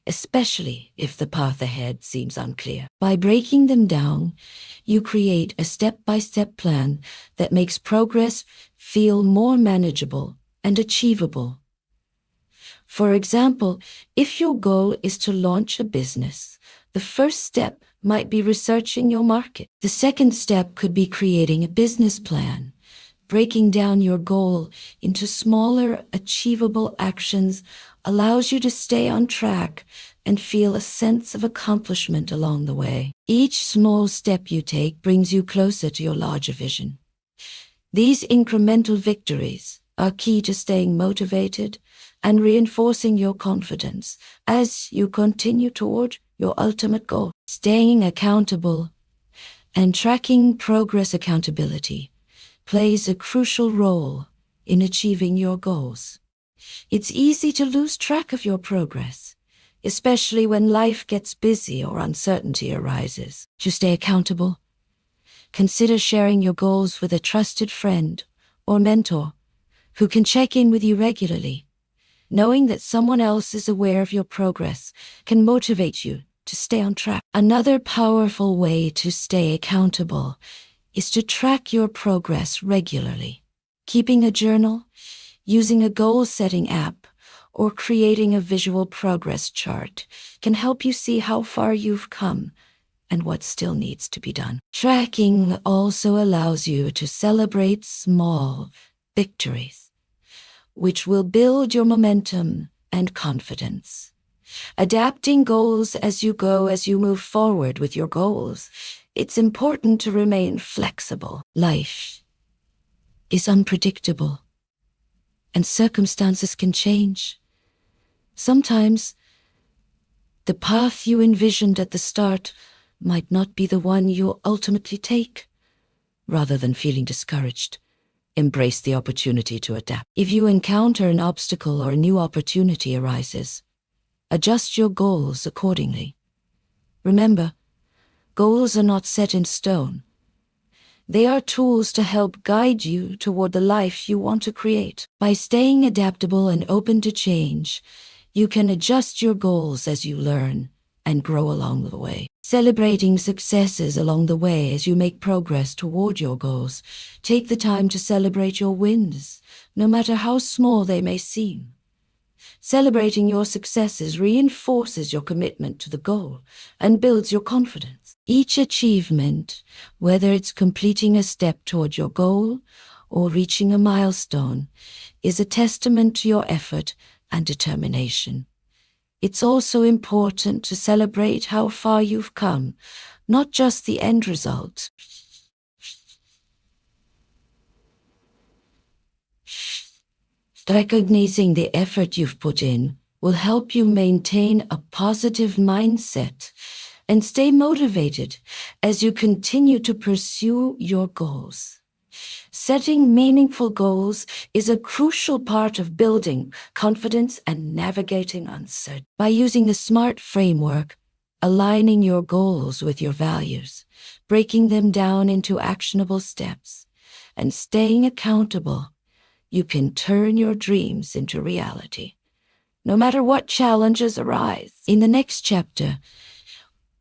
especially if the path ahead seems unclear. By breaking them down, you create a step-by-step plan that makes progress feel more manageable and achievable. For example, if your goal is to launch a business, the first step might be researching your market. The second step could be creating a business plan. Breaking down your goal into smaller, achievable actions allows you to stay on track and feel a sense of accomplishment along the way. Each small step you take brings you closer to your larger vision. These incremental victories are key to staying motivated and reinforcing your confidence as you continue toward your ultimate goal. Staying accountable and tracking progress accountability plays a crucial role in achieving your goals. It's easy to lose track of your progress, especially when life gets busy or uncertainty arises. To stay accountable, consider sharing your goals with a trusted friend or mentor who can check in with you regularly. Knowing that someone else is aware of your progress can motivate you to stay on track. Another powerful way to stay accountable is to track your progress regularly. Keeping a journal, using a goal-setting app, or creating a visual progress chart can help you see how far you've come and what still needs to be done. Tracking also allows you to celebrate small victories, which will build your momentum and confidence. Adapting goals as you go, as you move forward with your goals, it's important to remain flexible. Life is unpredictable, and circumstances can change. Sometimes, the path you envisioned at the start might not be the one you'll ultimately take. Rather than feeling discouraged, embrace the opportunity to adapt. If you encounter an obstacle or a new opportunity arises, adjust your goals accordingly. Remember, goals are not set in stone. They are tools to help guide you toward the life you want to create. By staying adaptable and open to change, you can adjust your goals as you learn and grow along the way. Celebrating successes along the way as you make progress toward your goals. Take the time to celebrate your wins, no matter how small they may seem. Celebrating your successes reinforces your commitment to the goal and builds your confidence. Each achievement, whether it's completing a step toward your goal or reaching a milestone, is a testament to your effort and determination. It's also important to celebrate how far you've come, not just the end result. Recognizing the effort you've put in will help you maintain a positive mindset and stay motivated as you continue to pursue your goals. Setting meaningful goals is a crucial part of building confidence and navigating uncertainty. By using the SMART framework, aligning your goals with your values, breaking them down into actionable steps, and staying accountable, you can turn your dreams into reality, no matter what challenges arise. In the next chapter,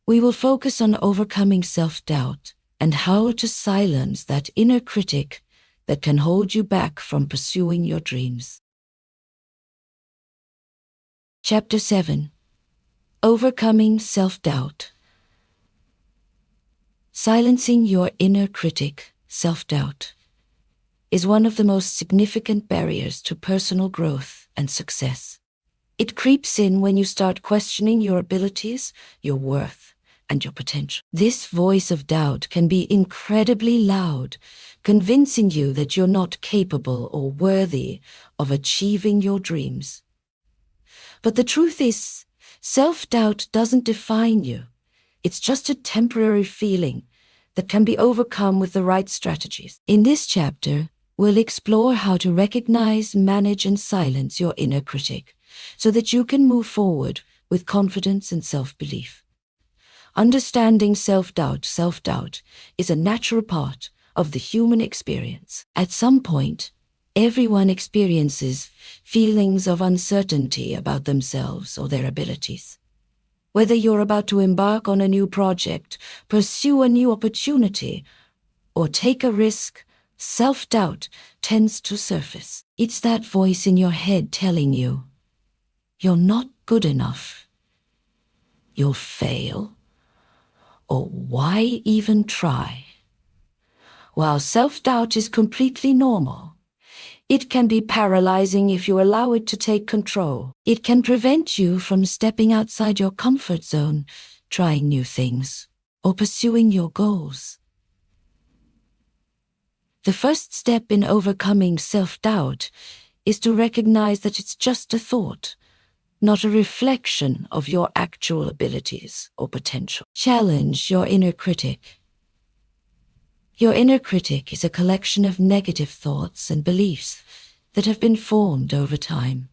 we will focus on overcoming self-doubt and how to silence that inner critic that can hold you back from pursuing your dreams. Chapter 7. Overcoming Self-Doubt. Silencing your inner critic, self-doubt, is one of the most significant barriers to personal growth and success. It creeps in when you start questioning your abilities, your worth, and your potential. This voice of doubt can be incredibly loud, convincing you that you're not capable or worthy of achieving your dreams. But the truth is, self-doubt doesn't define you. It's just a temporary feeling that can be overcome with the right strategies. In this chapter, we'll explore how to recognize, manage, and silence your inner critic so that you can move forward with confidence and self-belief. Understanding self-doubt is a natural part of the human experience. At some point, everyone experiences feelings of uncertainty about themselves or their abilities. Whether you're about to embark on a new project, pursue a new opportunity, or take a risk, self-doubt tends to surface. It's that voice in your head telling you, you're not good enough, you'll fail, or why even try? While self-doubt is completely normal, it can be paralyzing if you allow it to take control. It can prevent you from stepping outside your comfort zone, trying new things, or pursuing your goals. The first step in overcoming self-doubt is to recognize that it's just a thought, not a reflection of your actual abilities or potential. Challenge your inner critic. Your inner critic is a collection of negative thoughts and beliefs that have been formed over time.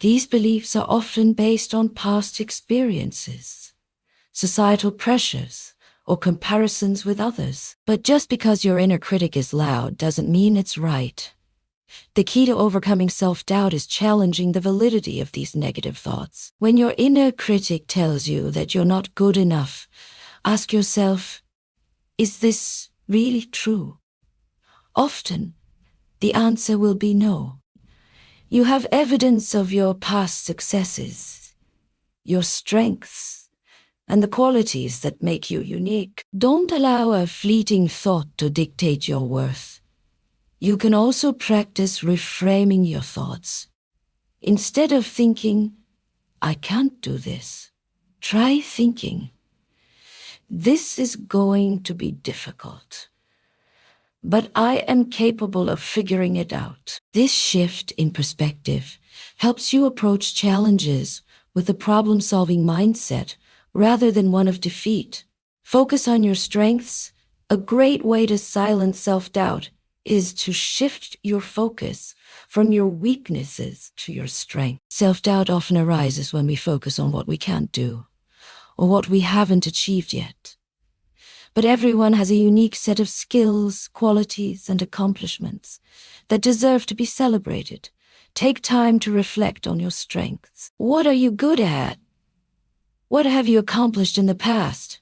These beliefs are often based on past experiences, societal pressures, or comparisons with others. But just because your inner critic is loud doesn't mean it's right. The key to overcoming self-doubt is challenging the validity of these negative thoughts. When your inner critic tells you that you're not good enough, ask yourself, is this really true? Often, the answer will be no. You have evidence of your past successes, your strengths, and the qualities that make you unique. Don't allow a fleeting thought to dictate your worth. You can also practice reframing your thoughts. Instead of thinking, I can't do this, try thinking, this is going to be difficult, but I am capable of figuring it out. This shift in perspective helps you approach challenges with a problem-solving mindset rather than one of defeat. Focus on your strengths. A great way to silence self-doubt is to shift your focus from your weaknesses to your strengths. Self-doubt often arises when we focus on what we can't do or what we haven't achieved yet. But everyone has a unique set of skills, qualities, and accomplishments that deserve to be celebrated. Take time to reflect on your strengths. What are you good at? What have you accomplished in the past?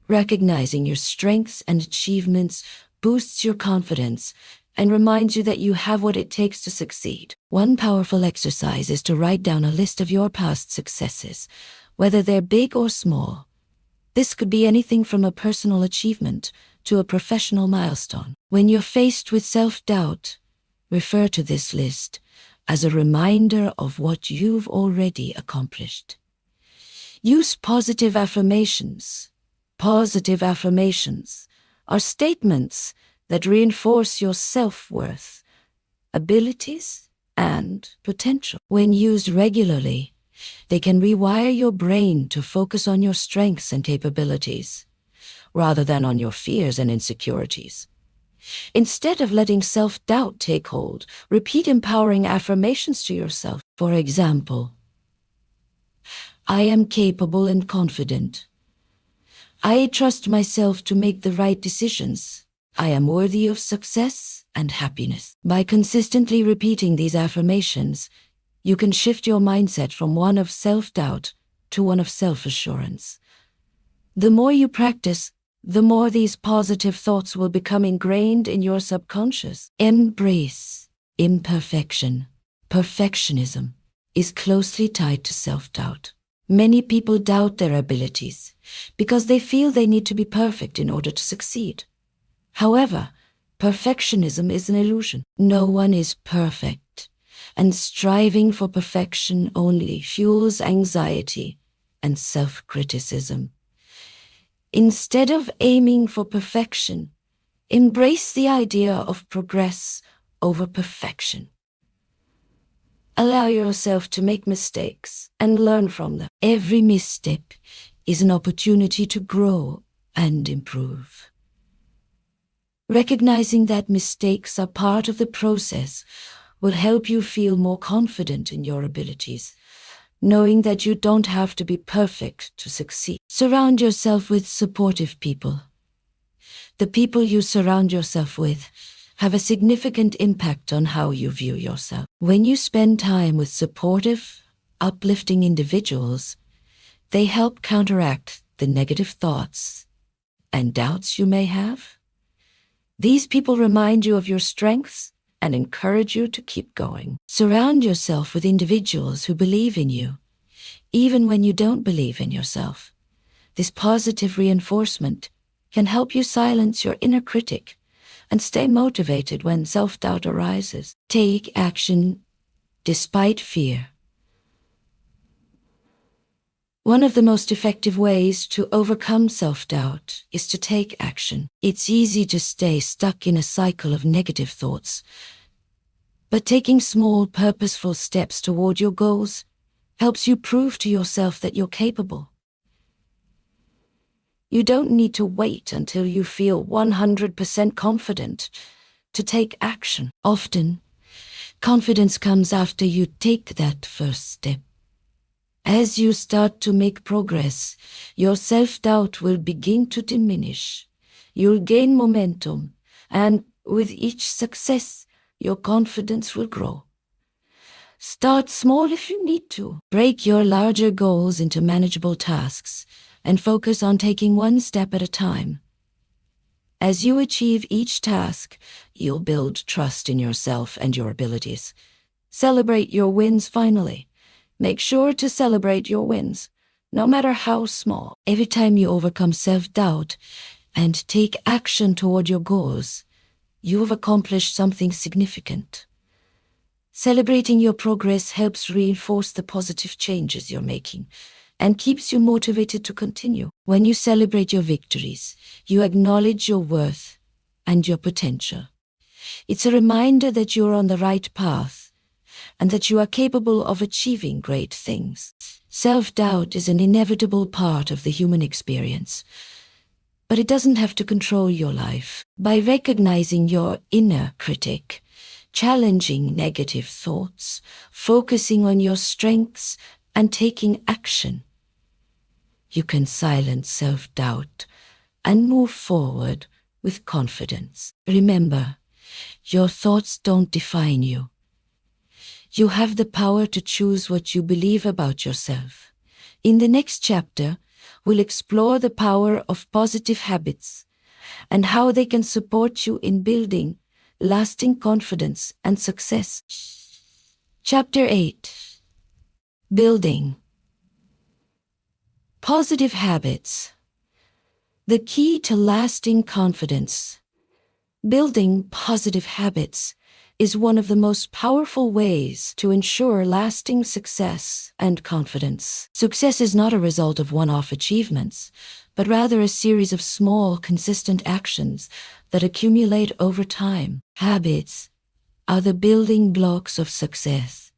Recognizing your strengths and achievements boosts your confidence and reminds you that you have what it takes to succeed. One powerful exercise is to write down a list of your past successes, whether they're big or small. This could be anything from a personal achievement to a professional milestone. When you're faced with self-doubt, refer to this list as a reminder of what you've already accomplished. Use positive affirmations. Positive affirmations are statements that reinforce your self-worth, abilities, and potential. When used regularly, they can rewire your brain to focus on your strengths and capabilities, rather than on your fears and insecurities. Instead of letting self-doubt take hold, repeat empowering affirmations to yourself. For example, I am capable and confident. I trust myself to make the right decisions. I am worthy of success and happiness. By consistently repeating these affirmations, you can shift your mindset from one of self-doubt to one of self-assurance. The more you practice, the more these positive thoughts will become ingrained in your subconscious. Embrace imperfection. Perfectionism is closely tied to self-doubt. Many people doubt their abilities because they feel they need to be perfect in order to succeed. However, perfectionism is an illusion. No one is perfect, and striving for perfection only fuels anxiety and self-criticism. Instead of aiming for perfection, embrace the idea of progress over perfection. Allow yourself to make mistakes and learn from them. Every misstep is an opportunity to grow and improve. Recognizing that mistakes are part of the process will help you feel more confident in your abilities, knowing that you don't have to be perfect to succeed. Surround yourself with supportive people. The people you surround yourself with have a significant impact on how you view yourself. When you spend time with supportive, uplifting individuals, they help counteract the negative thoughts and doubts you may have. These people remind you of your strengths and encourage you to keep going. Surround yourself with individuals who believe in you, even when you don't believe in yourself. This positive reinforcement can help you silence your inner critic and stay motivated when self-doubt arises. Take action despite fear. One of the most effective ways to overcome self-doubt is to take action. It's easy to stay stuck in a cycle of negative thoughts, but taking small, purposeful steps toward your goals helps you prove to yourself that you're capable. You don't need to wait until you feel 100% confident to take action. Often, confidence comes after you take that first step. As you start to make progress, your self-doubt will begin to diminish. You'll gain momentum, and with each success, your confidence will grow. Start small if you need to. Break your larger goals into manageable tasks and focus on taking one step at a time. As you achieve each task, you'll build trust in yourself and your abilities. Celebrate your wins finally. Make sure to celebrate your wins, no matter how small. Every time you overcome self-doubt and take action toward your goals, you've accomplished something significant. Celebrating your progress helps reinforce the positive changes you're making and keeps you motivated to continue. When you celebrate your victories, you acknowledge your worth and your potential. It's a reminder that you're on the right path and that you are capable of achieving great things. Self-doubt is an inevitable part of the human experience, but it doesn't have to control your life. By recognizing your inner critic, challenging negative thoughts, focusing on your strengths, and taking action, you can silence self-doubt and move forward with confidence. Remember, your thoughts don't define you. You have the power to choose what you believe about yourself. In the next chapter, we'll explore the power of positive habits and how they can support you in building lasting confidence and success. Chapter 8. Building positive habits. The key to lasting confidence. Building positive habits is one of the most powerful ways to ensure lasting success and confidence. Success is not a result of one-off achievements, but rather a series of small, consistent actions that accumulate over time. Habits are the building blocks of success.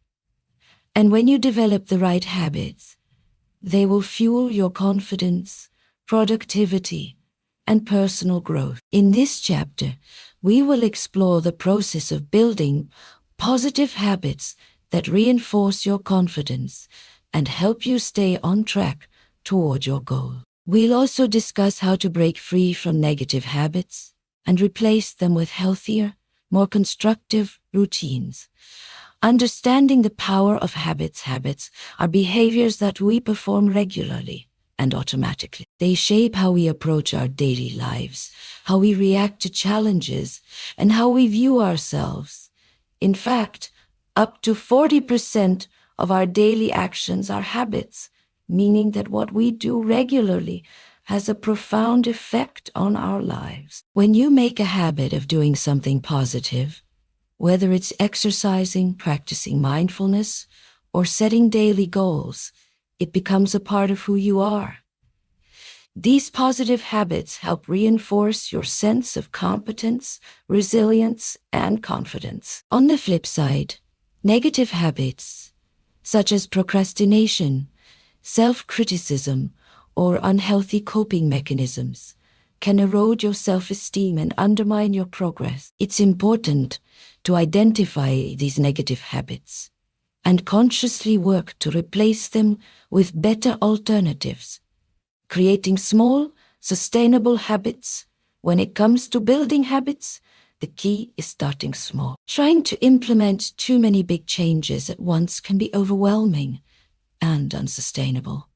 And when you develop the right habits, they will fuel your confidence, productivity, and personal growth. In this chapter, we will explore the process of building positive habits that reinforce your confidence and help you stay on track toward your goal. We'll also discuss how to break free from negative habits and replace them with healthier, more constructive routines. Understanding the power of habits are behaviors that we perform regularly and automatically. They shape how we approach our daily lives, how we react to challenges, and how we view ourselves. In fact, up to 40% of our daily actions are habits, meaning that what we do regularly has a profound effect on our lives. When you make a habit of doing something positive, Whether it's exercising, practicing mindfulness, or setting daily goals, it becomes a part of who you are. These positive habits help reinforce your sense of competence, resilience, and confidence. On the flip side, negative habits, such as procrastination, self-criticism, or unhealthy coping mechanisms, can erode your self-esteem and undermine your progress. It's important to identify these negative habits and consciously work to replace them with better alternatives. Creating small, sustainable habits. When it comes to building habits, the key is starting small. Trying to implement too many big changes at once can be overwhelming and unsustainable.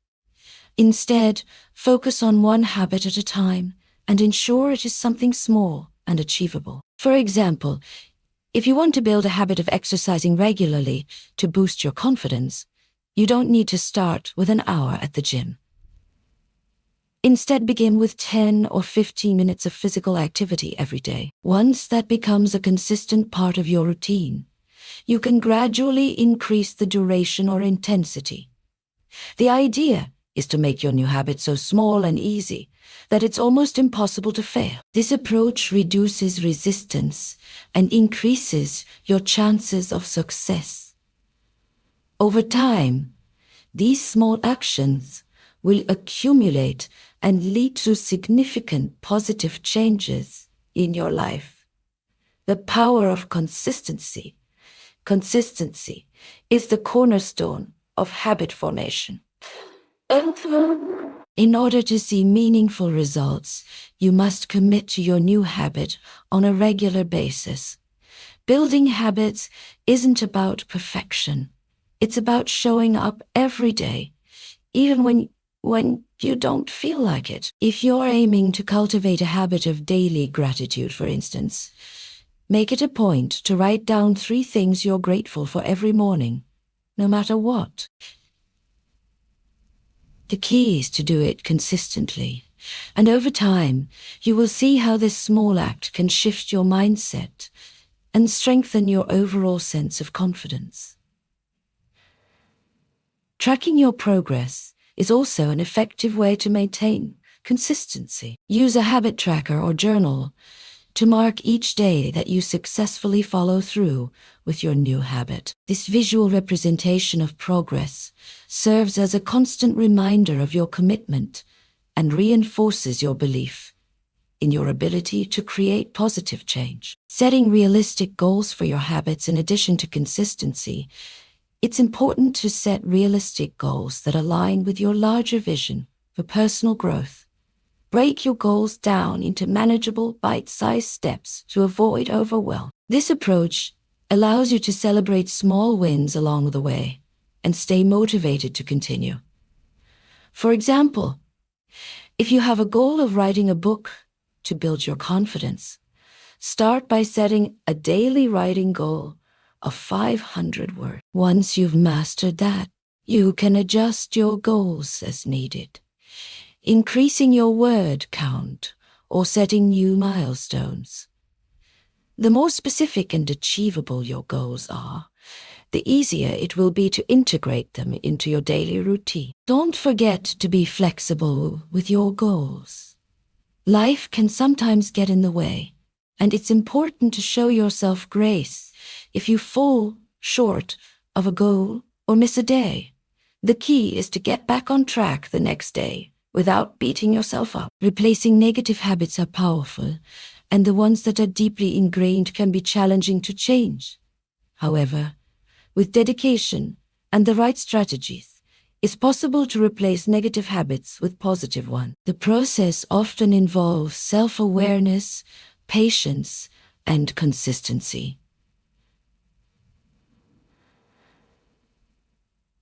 Instead, focus on one habit at a time and ensure it is something small and achievable. For example, if you want to build a habit of exercising regularly to boost your confidence, you don't need to start with an hour at the gym. Instead, begin with 10 or 15 minutes of physical activity every day. Once that becomes a consistent part of your routine, you can gradually increase the duration or intensity. The idea is to make your new habit so small and easy that it's almost impossible to fail. This approach reduces resistance and increases your chances of success. Over time, these small actions will accumulate and lead to significant positive changes in your life. The power of consistency. Consistency is the cornerstone of habit formation. In order to see meaningful results, you must commit to your new habit on a regular basis. Building habits isn't about perfection. It's about showing up every day, even when you don't feel like it. If you're aiming to cultivate a habit of daily gratitude, for instance, make it a point to write down 3 things you're grateful for every morning, no matter what. The key is to do it consistently, and over time, you will see how this small act can shift your mindset and strengthen your overall sense of confidence. Tracking your progress is also an effective way to maintain consistency. Use a habit tracker or journal to mark each day that you successfully follow through with your new habit. This visual representation of progress serves as a constant reminder of your commitment and reinforces your belief in your ability to create positive change. Setting realistic goals for your habits in addition to consistency, it's important to set realistic goals that align with your larger vision for personal growth. Break your goals down into manageable, bite-sized steps to avoid overwhelm. This approach allows you to celebrate small wins along the way and stay motivated to continue. For example, if you have a goal of writing a book to build your confidence, start by setting a daily writing goal of 500 words. Once you've mastered that, you can adjust your goals as needed, increasing your word count or setting new milestones. The more specific and achievable your goals are, the easier it will be to integrate them into your daily routine. Don't forget to be flexible with your goals. Life can sometimes get in the way, and it's important to show yourself grace if you fall short of a goal or miss a day. The key is to get back on track the next day without beating yourself up. Replacing negative habits are powerful, and the ones that are deeply ingrained can be challenging to change. However, with dedication and the right strategies, it's possible to replace negative habits with positive ones. The process often involves self-awareness, patience, and consistency.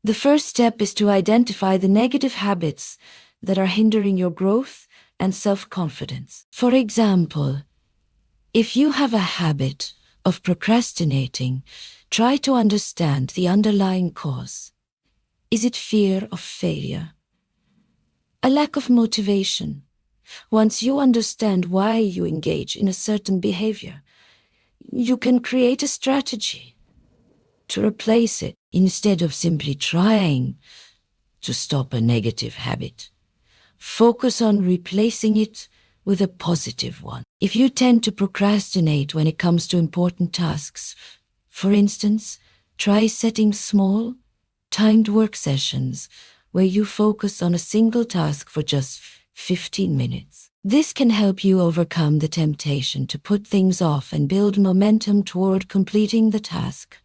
The first step is to identify the negative habits that are hindering your growth and self-confidence. For example, if you have a habit of procrastinating, try to understand the underlying cause. Is it fear of failure? A lack of motivation? Once you understand why you engage in a certain behavior, You can create a strategy to replace it instead of simply trying to stop a negative habit. Focus on replacing it with a positive one. If you tend to procrastinate when it comes to important tasks, for instance, try setting small, timed work sessions where you focus on a single task for just 15 minutes. This can help you overcome the temptation to put things off and build momentum toward completing the task.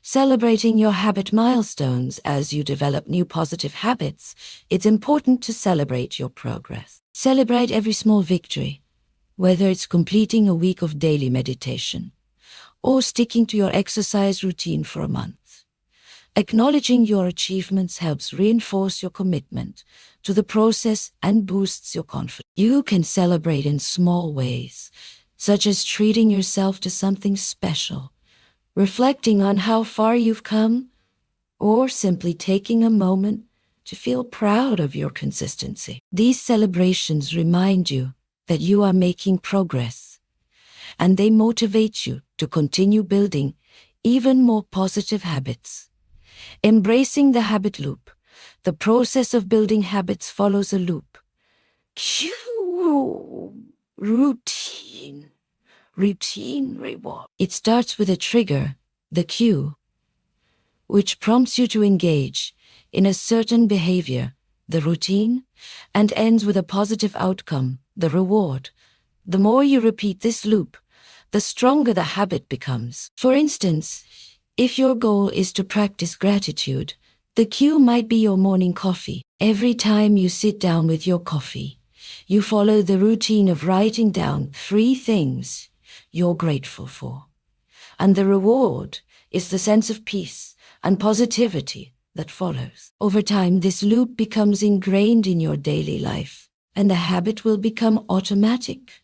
Celebrating your habit milestones as you develop new positive habits, it's important to celebrate your progress. Celebrate every small victory, whether it's completing a week of daily meditation or sticking to your exercise routine for a month. Acknowledging your achievements helps reinforce your commitment to the process and boosts your confidence. You can celebrate in small ways, such as treating yourself to something special, reflecting on how far you've come, or simply taking a moment to feel proud of your consistency. These celebrations remind you that you are making progress, and they motivate you to continue building even more positive habits. Embracing the habit loop. The process of building habits follows a loop. Cue routine. Routine reward. It starts with a trigger, the cue, which prompts you to engage in a certain behavior, the routine, and ends with a positive outcome, the reward. The more you repeat this loop, the stronger the habit becomes. For instance, if your goal is to practice gratitude, the cue might be your morning coffee. Every time you sit down with your coffee, you follow the routine of writing down 3 things you're grateful for. And the reward is the sense of peace and positivity that follows. Over time, this loop becomes ingrained in your daily life, and the habit will become automatic.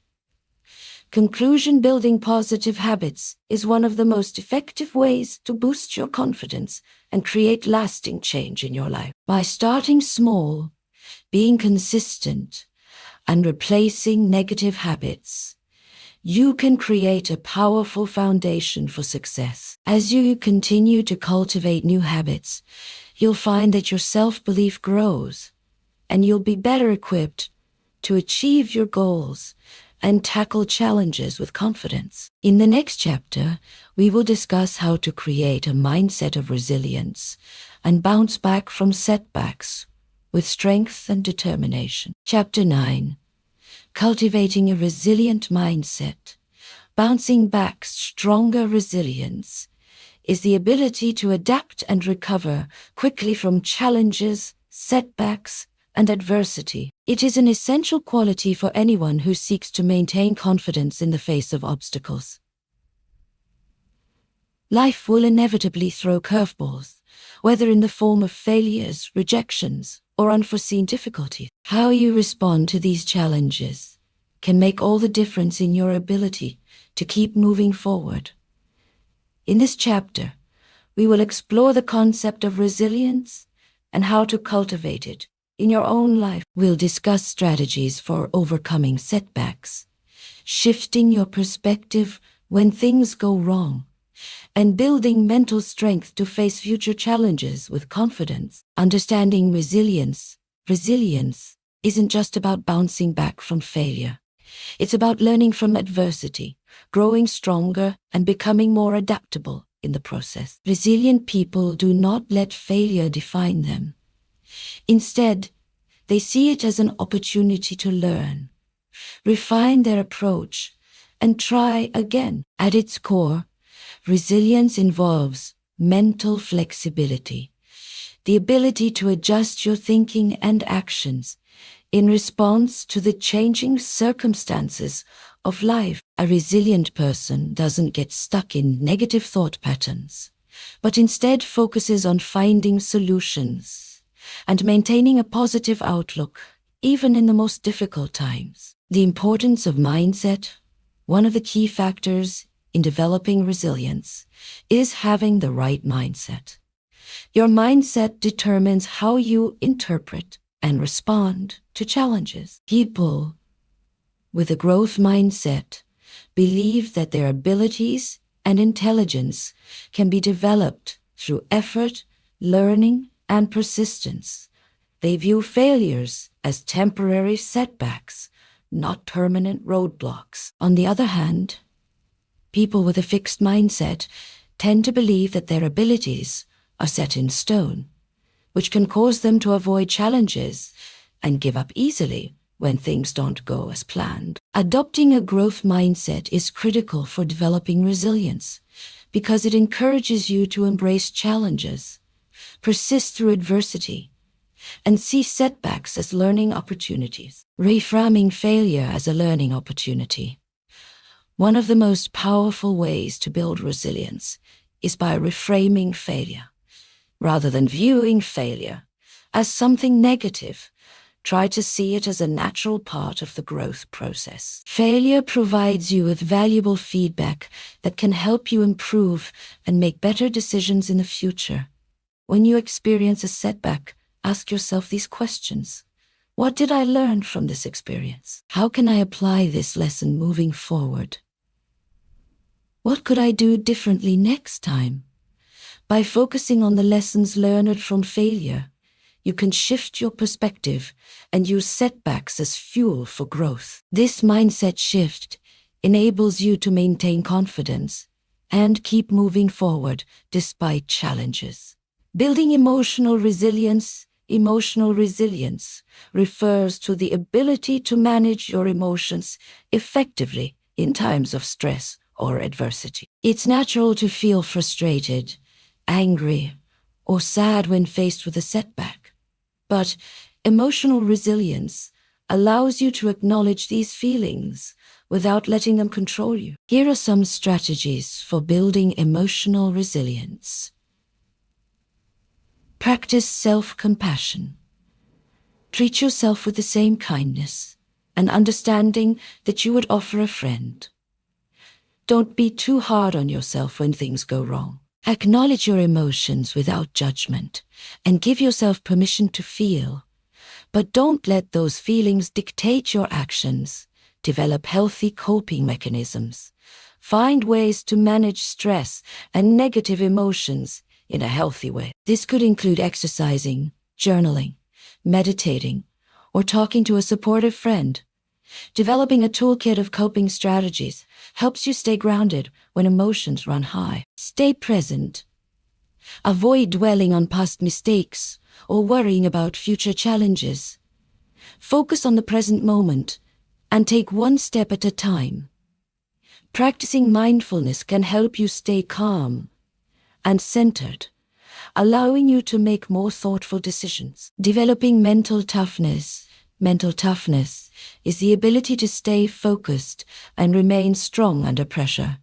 Conclusion: building positive habits is one of the most effective ways to boost your confidence and create lasting change in your life. By starting small, being consistent, and replacing negative habits, you can create a powerful foundation for success. As you continue to cultivate new habits, you'll find that your self-belief grows, and you'll be better equipped to achieve your goals and tackle challenges with confidence. In the next chapter, we will discuss how to create a mindset of resilience and bounce back from setbacks with strength and determination. Chapter 9. Cultivating a resilient mindset. Bouncing back stronger resilience is the ability to adapt and recover quickly from challenges, setbacks, and adversity. It is an essential quality for anyone who seeks to maintain confidence in the face of obstacles. Life will inevitably throw curveballs, whether in the form of failures, rejections, or unforeseen difficulties. How you respond to these challenges can make all the difference in your ability to keep moving forward. In this chapter, we will explore the concept of resilience and how to cultivate it in your own life. We'll discuss strategies for overcoming setbacks, shifting your perspective when things go wrong, and building mental strength to face future challenges with confidence. Understanding resilience. Resilience isn't just about bouncing back from failure. It's about learning from adversity, growing stronger, and becoming more adaptable in the process. Resilient people do not let failure define them. Instead, they see it as an opportunity to learn, refine their approach, and try again. At its core, resilience involves mental flexibility, the ability to adjust your thinking and actions in response to the changing circumstances of life. A resilient person doesn't get stuck in negative thought patterns, but instead focuses on finding solutions and maintaining a positive outlook, even in the most difficult times. The importance of mindset. One of the key factors in developing resilience is having the right mindset. Your mindset determines how you interpret and respond to challenges. People with a growth mindset believe that their abilities and intelligence can be developed through effort, learning, and persistence. They view failures as temporary setbacks, not permanent roadblocks. On the other hand, people with a fixed mindset tend to believe that their abilities are set in stone, which can cause them to avoid challenges and give up easily when things don't go as planned. Adopting a growth mindset is critical for developing resilience because it encourages you to embrace challenges, persist through adversity, and see setbacks as learning opportunities. Reframing failure as a learning opportunity. One of the most powerful ways to build resilience is by reframing failure. Rather than viewing failure as something negative, try to see it as a natural part of the growth process. Failure provides you with valuable feedback that can help you improve and make better decisions in the future. When you experience a setback, ask yourself these questions. What did I learn from this experience? How can I apply this lesson moving forward? What could I do differently next time? By focusing on the lessons learned from failure, you can shift your perspective and use setbacks as fuel for growth. This mindset shift enables you to maintain confidence and keep moving forward despite challenges. Building emotional resilience. Emotional resilience refers to the ability to manage your emotions effectively in times of stress or adversity. It's natural to feel frustrated, angry, or sad when faced with a setback. But emotional resilience allows you to acknowledge these feelings without letting them control you. Here are some strategies for building emotional resilience. Practice self-compassion. Treat yourself with the same kindness and understanding that you would offer a friend. Don't be too hard on yourself when things go wrong. Acknowledge your emotions without judgment and give yourself permission to feel. But don't let those feelings dictate your actions. Develop healthy coping mechanisms. Find ways to manage stress and negative emotions in a healthy way. This could include exercising, journaling, meditating, or talking to a supportive friend. Developing a toolkit of coping strategies helps you stay grounded when emotions run high. Stay present. Avoid dwelling on past mistakes or worrying about future challenges. Focus on the present moment and take one step at a time. Practicing mindfulness can help you stay calm and centered, allowing you to make more thoughtful decisions. Developing mental toughness. Mental toughness is the ability to stay focused and remain strong under pressure.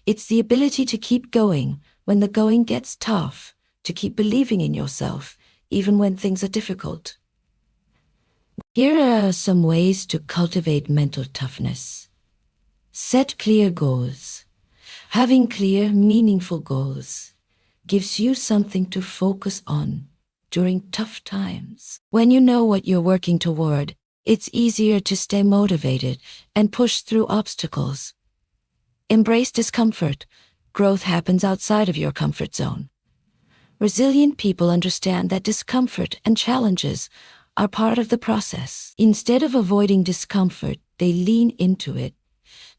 It's the ability to keep going when the going gets tough, to keep believing in yourself even when things are difficult. Here are some ways to cultivate mental toughness. Set clear goals. Having clear, meaningful goals gives you something to focus on during tough times. When you know what you're working toward, it's easier to stay motivated and push through obstacles. Embrace discomfort. Growth happens outside of your comfort zone. Resilient people understand that discomfort and challenges are part of the process. Instead of avoiding discomfort, they lean into it,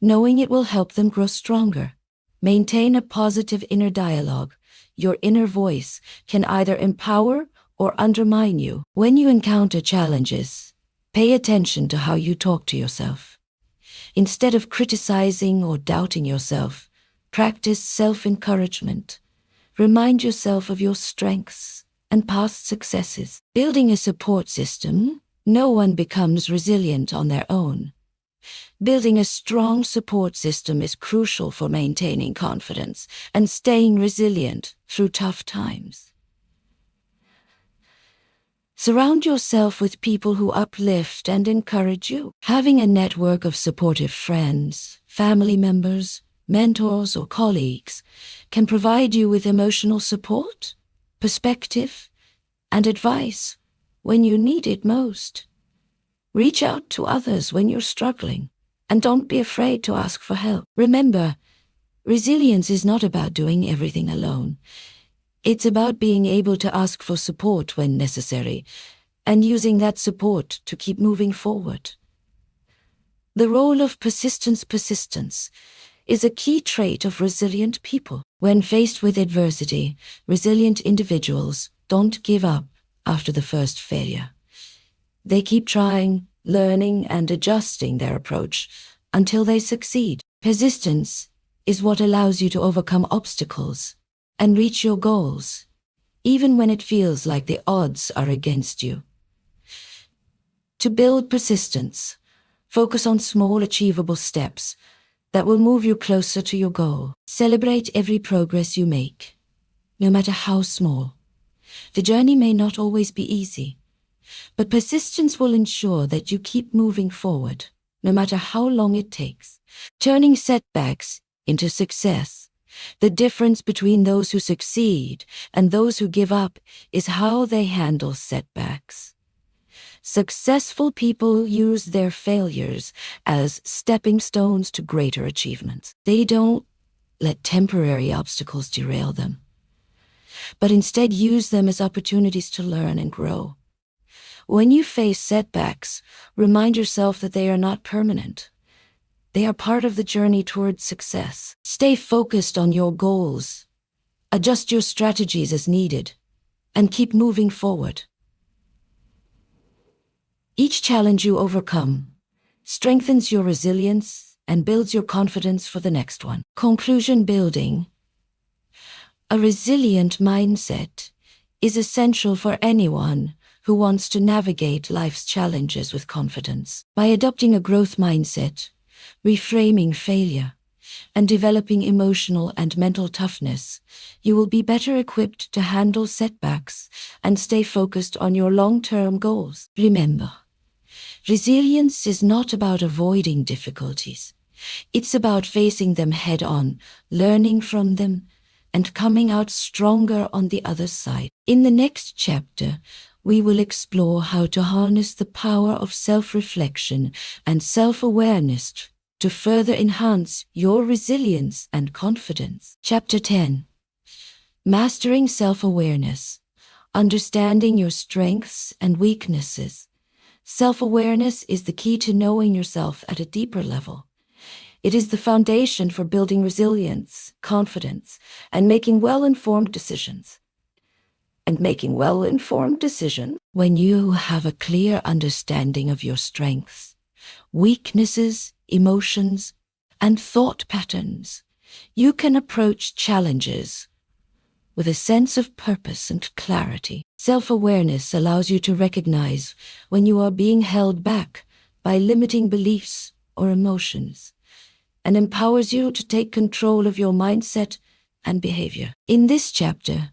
knowing it will help them grow stronger. Maintain a positive inner dialogue. Your inner voice can either empower or undermine you. When you encounter challenges, pay attention to how you talk to yourself. Instead of criticizing or doubting yourself, practice self-encouragement. Remind yourself of your strengths and past successes. Building a support system. No one becomes resilient on their own. Building a strong support system is crucial for maintaining confidence and staying resilient through tough times. Surround yourself with people who uplift and encourage you. Having a network of supportive friends, family members, mentors, or colleagues can provide you with emotional support, perspective, and advice when you need it most. Reach out to others when you're struggling, and don't be afraid to ask for help. Remember, Resilience is not about doing everything alone. It's about being able to ask for support when necessary, and using that support to keep moving forward. The role of persistence is a key trait of resilient people. When faced with adversity, resilient individuals don't give up after the first failure. They keep trying, learning, and adjusting their approach until they succeed. Persistence is what allows you to overcome obstacles and reach your goals, even when it feels like the odds are against you. To build persistence, focus on small, achievable steps that will move you closer to your goal. Celebrate every progress you make, no matter how small. The journey may not always be easy, but persistence will ensure that you keep moving forward, no matter how long it takes. Turning setbacks into success. The difference between those who succeed and those who give up is how they handle setbacks. Successful people use their failures as stepping stones to greater achievements. They don't let temporary obstacles derail them, but instead use them as opportunities to learn and grow. When you face setbacks, remind yourself that they are not permanent. They are part of the journey towards success. Stay focused on your goals, adjust your strategies as needed, and keep moving forward. Each challenge you overcome strengthens your resilience and builds your confidence for the next one. Conclusion building. A resilient mindset is essential for anyone who wants to navigate life's challenges with confidence. By adopting a growth mindset, reframing failure, and developing emotional and mental toughness, you will be better equipped to handle setbacks and stay focused on your long-term goals. Remember, resilience is not about avoiding difficulties. It's about facing them head-on, learning from them, and coming out stronger on the other side. In the next chapter, we will explore how to harness the power of self-reflection and self-awareness to further enhance your resilience and confidence. Chapter 10. Mastering self-awareness. Understanding your strengths and weaknesses. Self-awareness is the key to knowing yourself at a deeper level. It is the foundation for building resilience, confidence, and making well-informed decisions. When you have a clear understanding of your strengths, weaknesses, emotions, and thought patterns, you can approach challenges with a sense of purpose and clarity. Self-awareness allows you to recognize when you are being held back by limiting beliefs or emotions, and empowers you to take control of your mindset and behavior. In this chapter,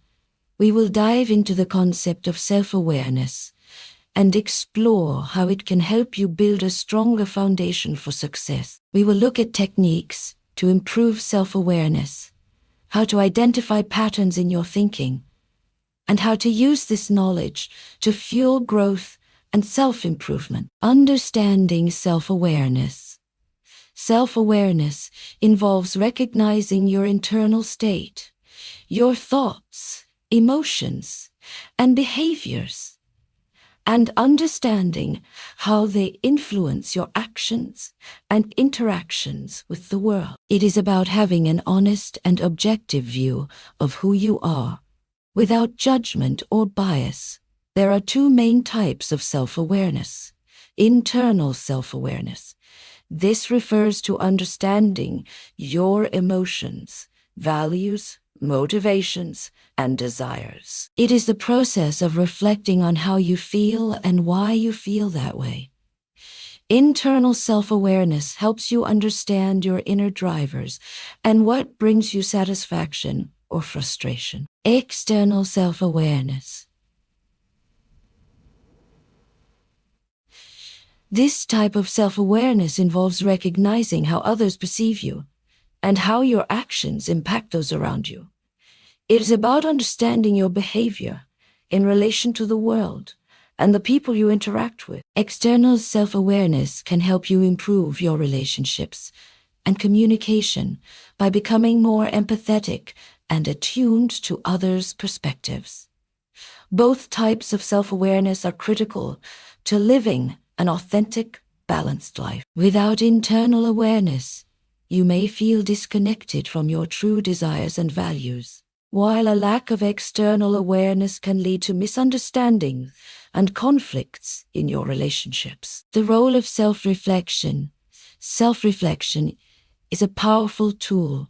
we will dive into the concept of self-awareness and explore how it can help you build a stronger foundation for success. We will look at techniques to improve self-awareness, how to identify patterns in your thinking, and how to use this knowledge to fuel growth and self-improvement. Understanding self-awareness. Self-awareness involves recognizing your internal state, your thoughts, emotions, and behaviors, and understanding how they influence your actions and interactions with the world. It is about having an honest and objective view of who you are, without judgment or bias. There are two main types of self-awareness. Internal self-awareness. This refers to understanding your emotions, values, motivations, and desires. It is the process of reflecting on how you feel and why you feel that way. Internal self-awareness helps you understand your inner drivers and what brings you satisfaction or frustration. External self-awareness. This type of self-awareness involves recognizing how others perceive you and how your actions impact those around you. It is about understanding your behavior in relation to the world and the people you interact with. External self-awareness can help you improve your relationships and communication by becoming more empathetic and attuned to others' perspectives. Both types of self-awareness are critical to living an authentic, balanced life. Without internal awareness, you may feel disconnected from your true desires and values, while a lack of external awareness can lead to misunderstandings and conflicts in your relationships. The role of self-reflection. Self-reflection is a powerful tool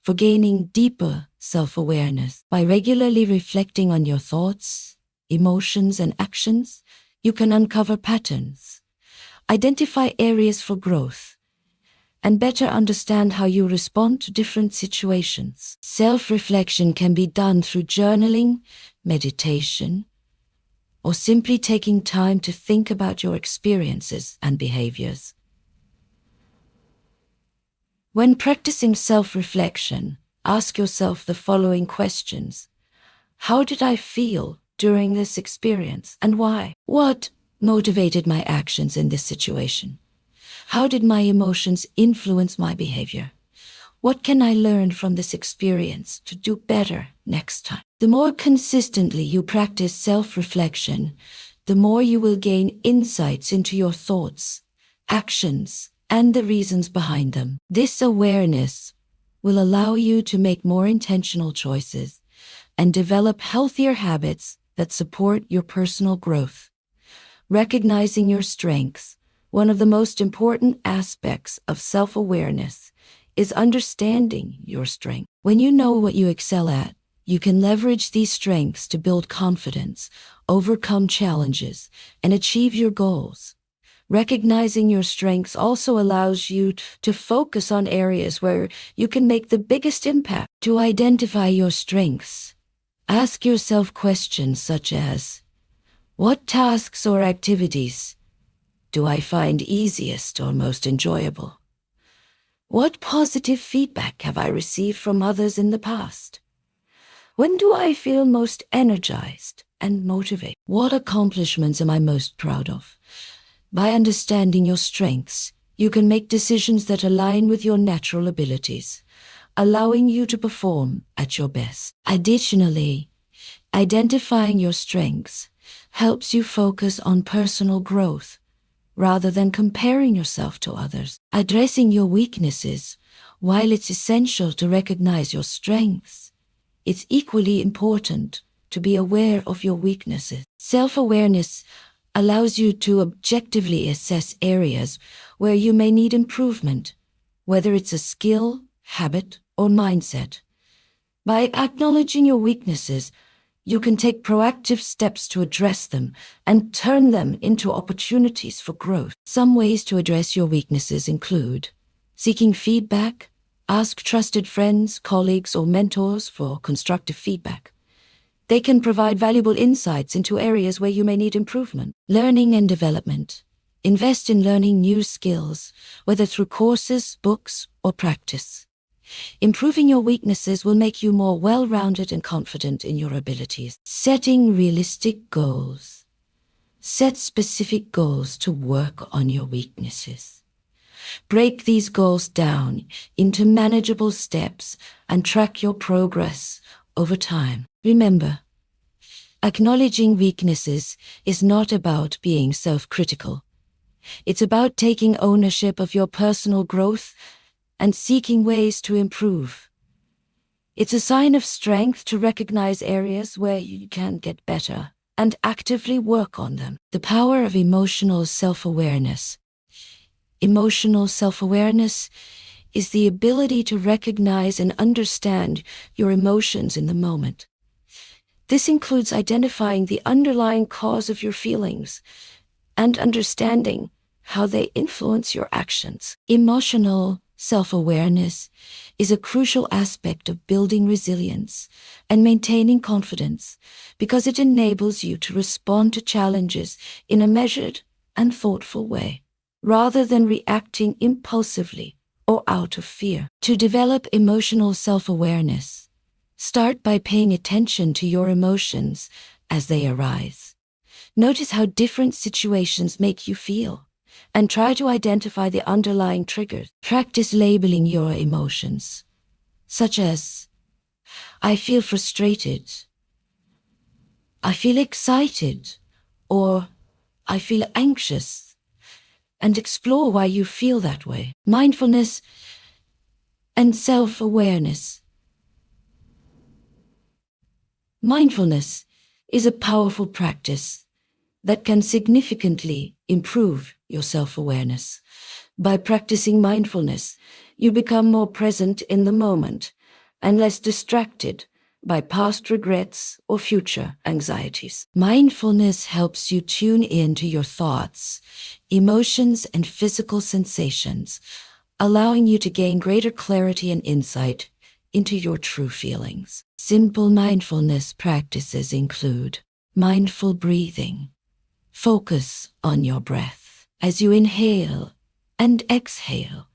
for gaining deeper self-awareness. By regularly reflecting on your thoughts, emotions, and actions, you can uncover patterns, identify areas for growth, and better understand how you respond to different situations. Self-reflection can be done through journaling, meditation, or simply taking time to think about your experiences and behaviors. When practicing self-reflection, ask yourself the following questions. How did I feel during this experience, and why? What motivated my actions in this situation? How did my emotions influence my behavior? What can I learn from this experience to do better next time? The more consistently you practice self-reflection, the more you will gain insights into your thoughts, actions, and the reasons behind them. This awareness will allow you to make more intentional choices and develop healthier habits that support your personal growth. Recognizing your strengths. One of the most important aspects of self-awareness is understanding your strengths. When you know what you excel at, you can leverage these strengths to build confidence, overcome challenges, and achieve your goals. Recognizing your strengths also allows you to focus on areas where you can make the biggest impact. To identify your strengths, ask yourself questions such as, what tasks or activities do I find easiest or most enjoyable? What positive feedback have I received from others in the past? When do I feel most energized and motivated? What accomplishments am I most proud of? By understanding your strengths, you can make decisions that align with your natural abilities, allowing you to perform at your best. Additionally, identifying your strengths helps you focus on personal growth rather than comparing yourself to others. Addressing your weaknesses. While it's essential to recognize your strengths, it's equally important to be aware of your weaknesses. Self-awareness allows you to objectively assess areas where you may need improvement, whether it's a skill, habit, or mindset. By acknowledging your weaknesses, you can take proactive steps to address them and turn them into opportunities for growth. Some ways to address your weaknesses include seeking feedback. Ask trusted friends, colleagues, or mentors for constructive feedback. They can provide valuable insights into areas where you may need improvement. Learning and development. Invest in learning new skills, whether through courses, books, or practice. Improving your weaknesses will make you more well-rounded and confident in your abilities. Setting realistic goals. Set specific goals to work on your weaknesses. Break these goals down into manageable steps and track your progress over time. Remember, acknowledging weaknesses is not about being self-critical. It's about taking ownership of your personal growth and seeking ways to improve. It's a sign of strength to recognize areas where you can get better and actively work on them. The power of emotional self-awareness. Emotional self-awareness is the ability to recognize and understand your emotions in the moment. This includes identifying the underlying cause of your feelings and understanding how they influence your actions. Emotional self-awareness is a crucial aspect of building resilience and maintaining confidence because it enables you to respond to challenges in a measured and thoughtful way, rather than reacting impulsively or out of fear. To develop emotional self-awareness, start by paying attention to your emotions as they arise. Notice how different situations make you feel and try to identify the underlying triggers. Practice labeling your emotions, such as, I feel frustrated, I feel excited, or I feel anxious, and explore why you feel that way. Mindfulness and self-awareness. Mindfulness is a powerful practice that can significantly improve your self-awareness. By practicing mindfulness, you become more present in the moment and less distracted by past regrets or future anxieties. Mindfulness helps you tune in to your thoughts, emotions, and physical sensations, allowing you to gain greater clarity and insight into your true feelings. Simple mindfulness practices include mindful breathing. Focus on your breath as you inhale and exhale.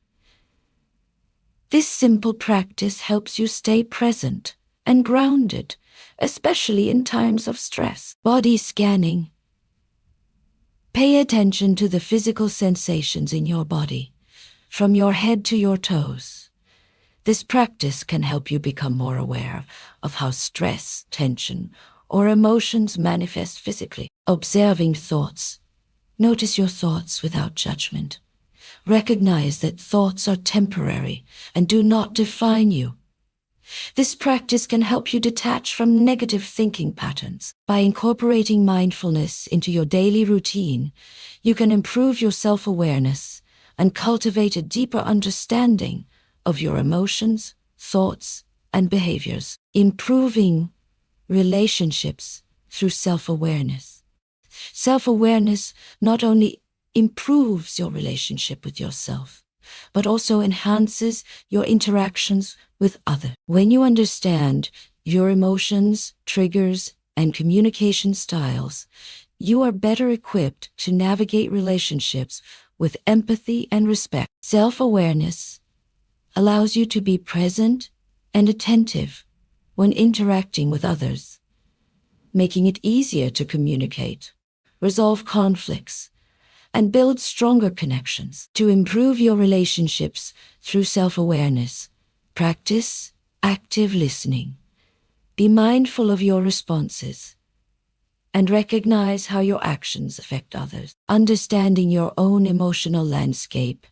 This simple practice helps you stay present and grounded, especially in times of stress. Body scanning. Pay attention to the physical sensations in your body, from your head to your toes. This practice can help you become more aware of how stress, tension, or emotions manifest physically. Observing thoughts. Notice your thoughts without judgment. Recognize that thoughts are temporary and do not define you. This practice can help you detach from negative thinking patterns. By incorporating mindfulness into your daily routine, you can improve your self-awareness and cultivate a deeper understanding of your emotions, thoughts, and behaviors. Improving relationships through self-awareness. Self-awareness not only improves your relationship with yourself, but also enhances your interactions with others. When you understand your emotions, triggers, and communication styles, you are better equipped to navigate relationships with empathy and respect. Self-awareness allows you to be present and attentive when interacting with others, making it easier to communicate, resolve conflicts, and build stronger connections. To improve your relationships through self-awareness, practice active listening. Be mindful of your responses and recognize how your actions affect others. Understanding your own emotional landscape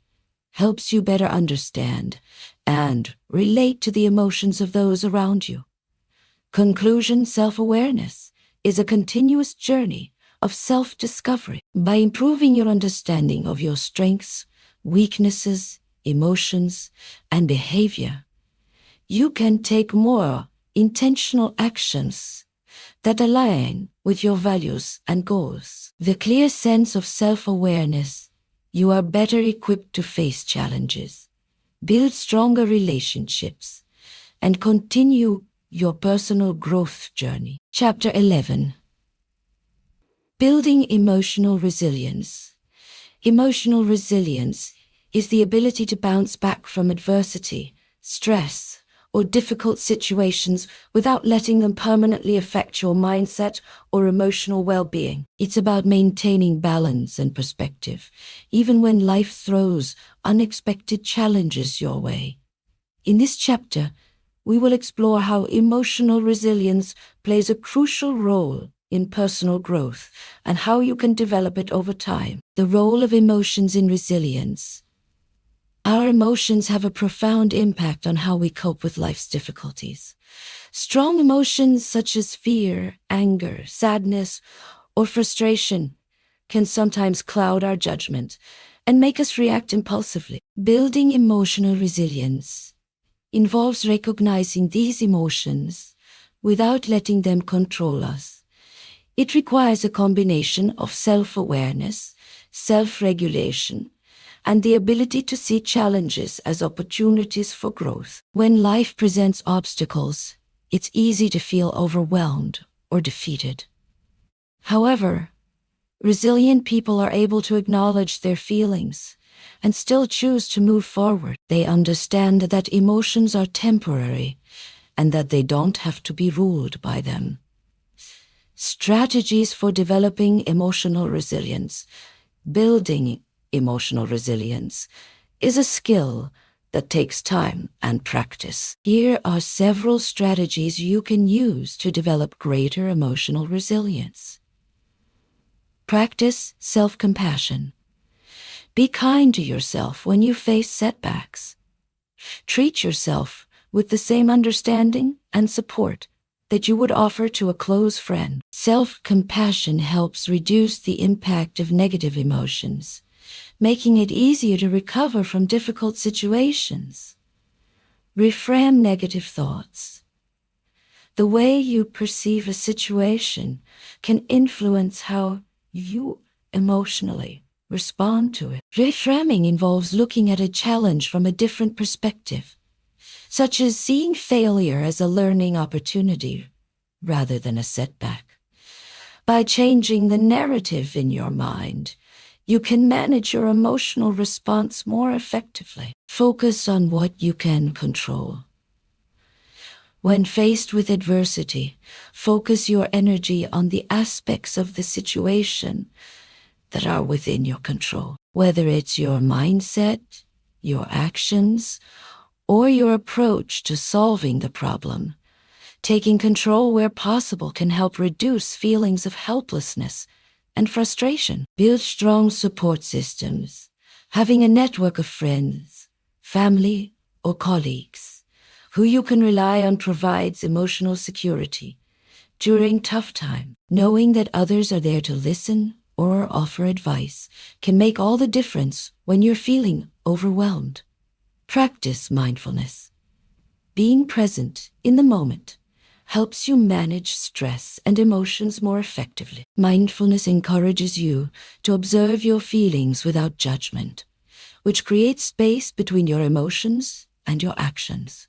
helps you better understand and relate to the emotions of those around you. Conclusion: self-awareness is a continuous journey of self-discovery. By improving your understanding of your strengths, weaknesses, emotions, and behavior, you can take more intentional actions that align with your values and goals. With a clear sense of self-awareness, you are better equipped to face challenges, build stronger relationships, and continue your personal growth journey. Chapter 11. Building emotional resilience. Emotional resilience is the ability to bounce back from adversity, stress, or difficult situations without letting them permanently affect your mindset or emotional well-being. It's about maintaining balance and perspective, even when life throws unexpected challenges your way. In this chapter, we will explore how emotional resilience plays a crucial role in personal growth and how you can develop it over time. The role of emotions in resilience. Our emotions have a profound impact on how we cope with life's difficulties. Strong emotions such as fear, anger, sadness, or frustration can sometimes cloud our judgment and make us react impulsively. Building emotional resilience involves recognizing these emotions without letting them control us. It requires a combination of self-awareness, self-regulation, and the ability to see challenges as opportunities for growth. When life presents obstacles, it's easy to feel overwhelmed or defeated. However, resilient people are able to acknowledge their feelings and still choose to move forward. They understand that emotions are temporary and that they don't have to be ruled by them. Strategies for developing emotional resilience. Building Emotional resilience is a skill that takes time and practice. Here are several strategies you can use to develop greater emotional resilience. Practice self-compassion. Be kind to yourself when you face setbacks. Treat yourself with the same understanding and support that you would offer to a close friend. Self-compassion helps reduce the impact of negative emotions, making it easier to recover from difficult situations. Reframe negative thoughts. The way you perceive a situation can influence how you emotionally respond to it. Reframing involves looking at a challenge from a different perspective, such as seeing failure as a learning opportunity rather than a setback. By changing the narrative in your mind, you can manage your emotional response more effectively. Focus on what you can control. When faced with adversity, focus your energy on the aspects of the situation that are within your control. Whether it's your mindset, your actions, or your approach to solving the problem, taking control where possible can help reduce feelings of helplessness and frustration. Build strong support systems. Having a network of friends, family, or colleagues who you can rely on provides emotional security during tough times. Knowing that others are there to listen or offer advice can make all the difference when you're feeling overwhelmed. Practice mindfulness. Being present in the moment helps you manage stress and emotions more effectively. Mindfulness encourages you to observe your feelings without judgment, which creates space between your emotions and your actions.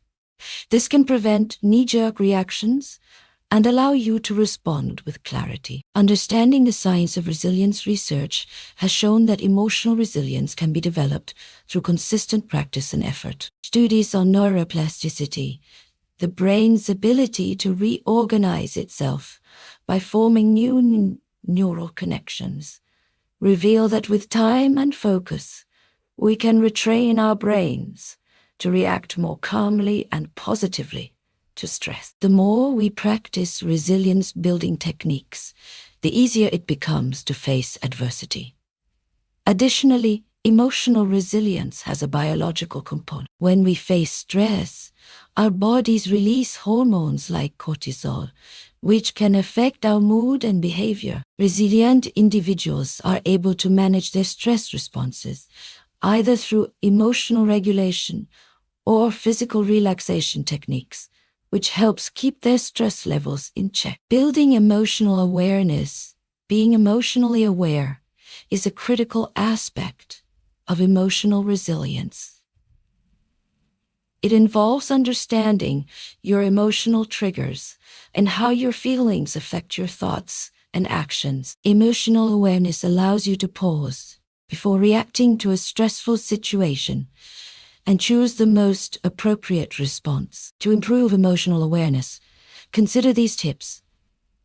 This can prevent knee-jerk reactions and allow you to respond with clarity. Understanding the science of resilience research has shown that emotional resilience can be developed through consistent practice and effort. Studies on neuroplasticity, the brain's ability to reorganize itself by forming new neural connections, reveal that with time and focus, we can retrain our brains to react more calmly and positively to stress. The more we practice resilience-building techniques, the easier it becomes to face adversity. Additionally, emotional resilience has a biological component. When we face stress, our bodies release hormones like cortisol, which can affect our mood and behavior. Resilient individuals are able to manage their stress responses, either through emotional regulation or physical relaxation techniques, which helps keep their stress levels in check. Building emotional awareness, being emotionally aware, is a critical aspect of emotional resilience. It involves understanding your emotional triggers and how your feelings affect your thoughts and actions. Emotional awareness allows you to pause before reacting to a stressful situation and choose the most appropriate response. To improve emotional awareness, consider these tips.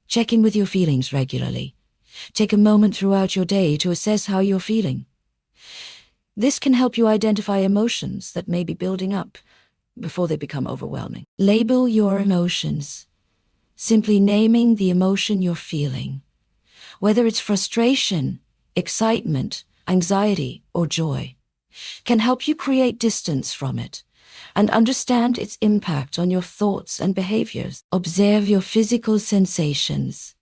Check in with your feelings regularly. Take a moment throughout your day to assess how you're feeling. This can help you identify emotions that may be building up before they become overwhelming. Label your emotions. Simply naming the emotion you're feeling, whether it's frustration, excitement, anxiety, or joy, can help you create distance from it and understand its impact on your thoughts and behaviors. Observe your physical sensations.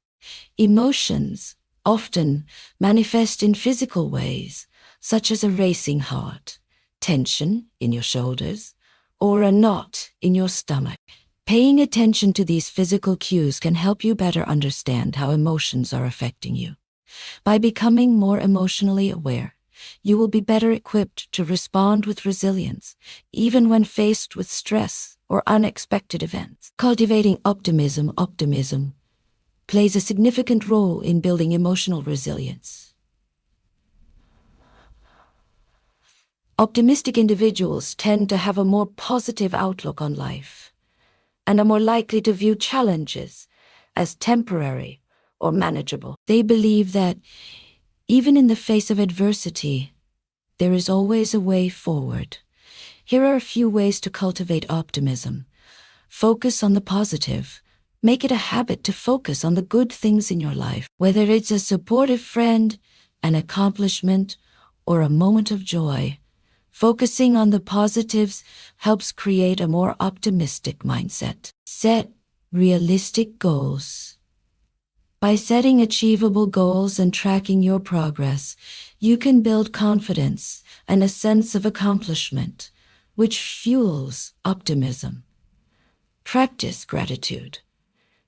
Emotions often manifest in physical ways, such as a racing heart, tension in your shoulders, or a knot in your stomach. Paying attention to these physical cues can help you better understand how emotions are affecting you. By becoming more emotionally aware, you will be better equipped to respond with resilience, even when faced with stress or unexpected events. Cultivating optimism plays a significant role in building emotional resilience. Optimistic individuals tend to have a more positive outlook on life and are more likely to view challenges as temporary or manageable. They believe that even in the face of adversity, there is always a way forward. Here are a few ways to cultivate optimism. Focus on the positive. Make it a habit to focus on the good things in your life, whether it's a supportive friend, an accomplishment, or a moment of joy. Focusing on the positives helps create a more optimistic mindset. Set realistic goals. By setting achievable goals and tracking your progress, you can build confidence and a sense of accomplishment, which fuels optimism. Practice gratitude.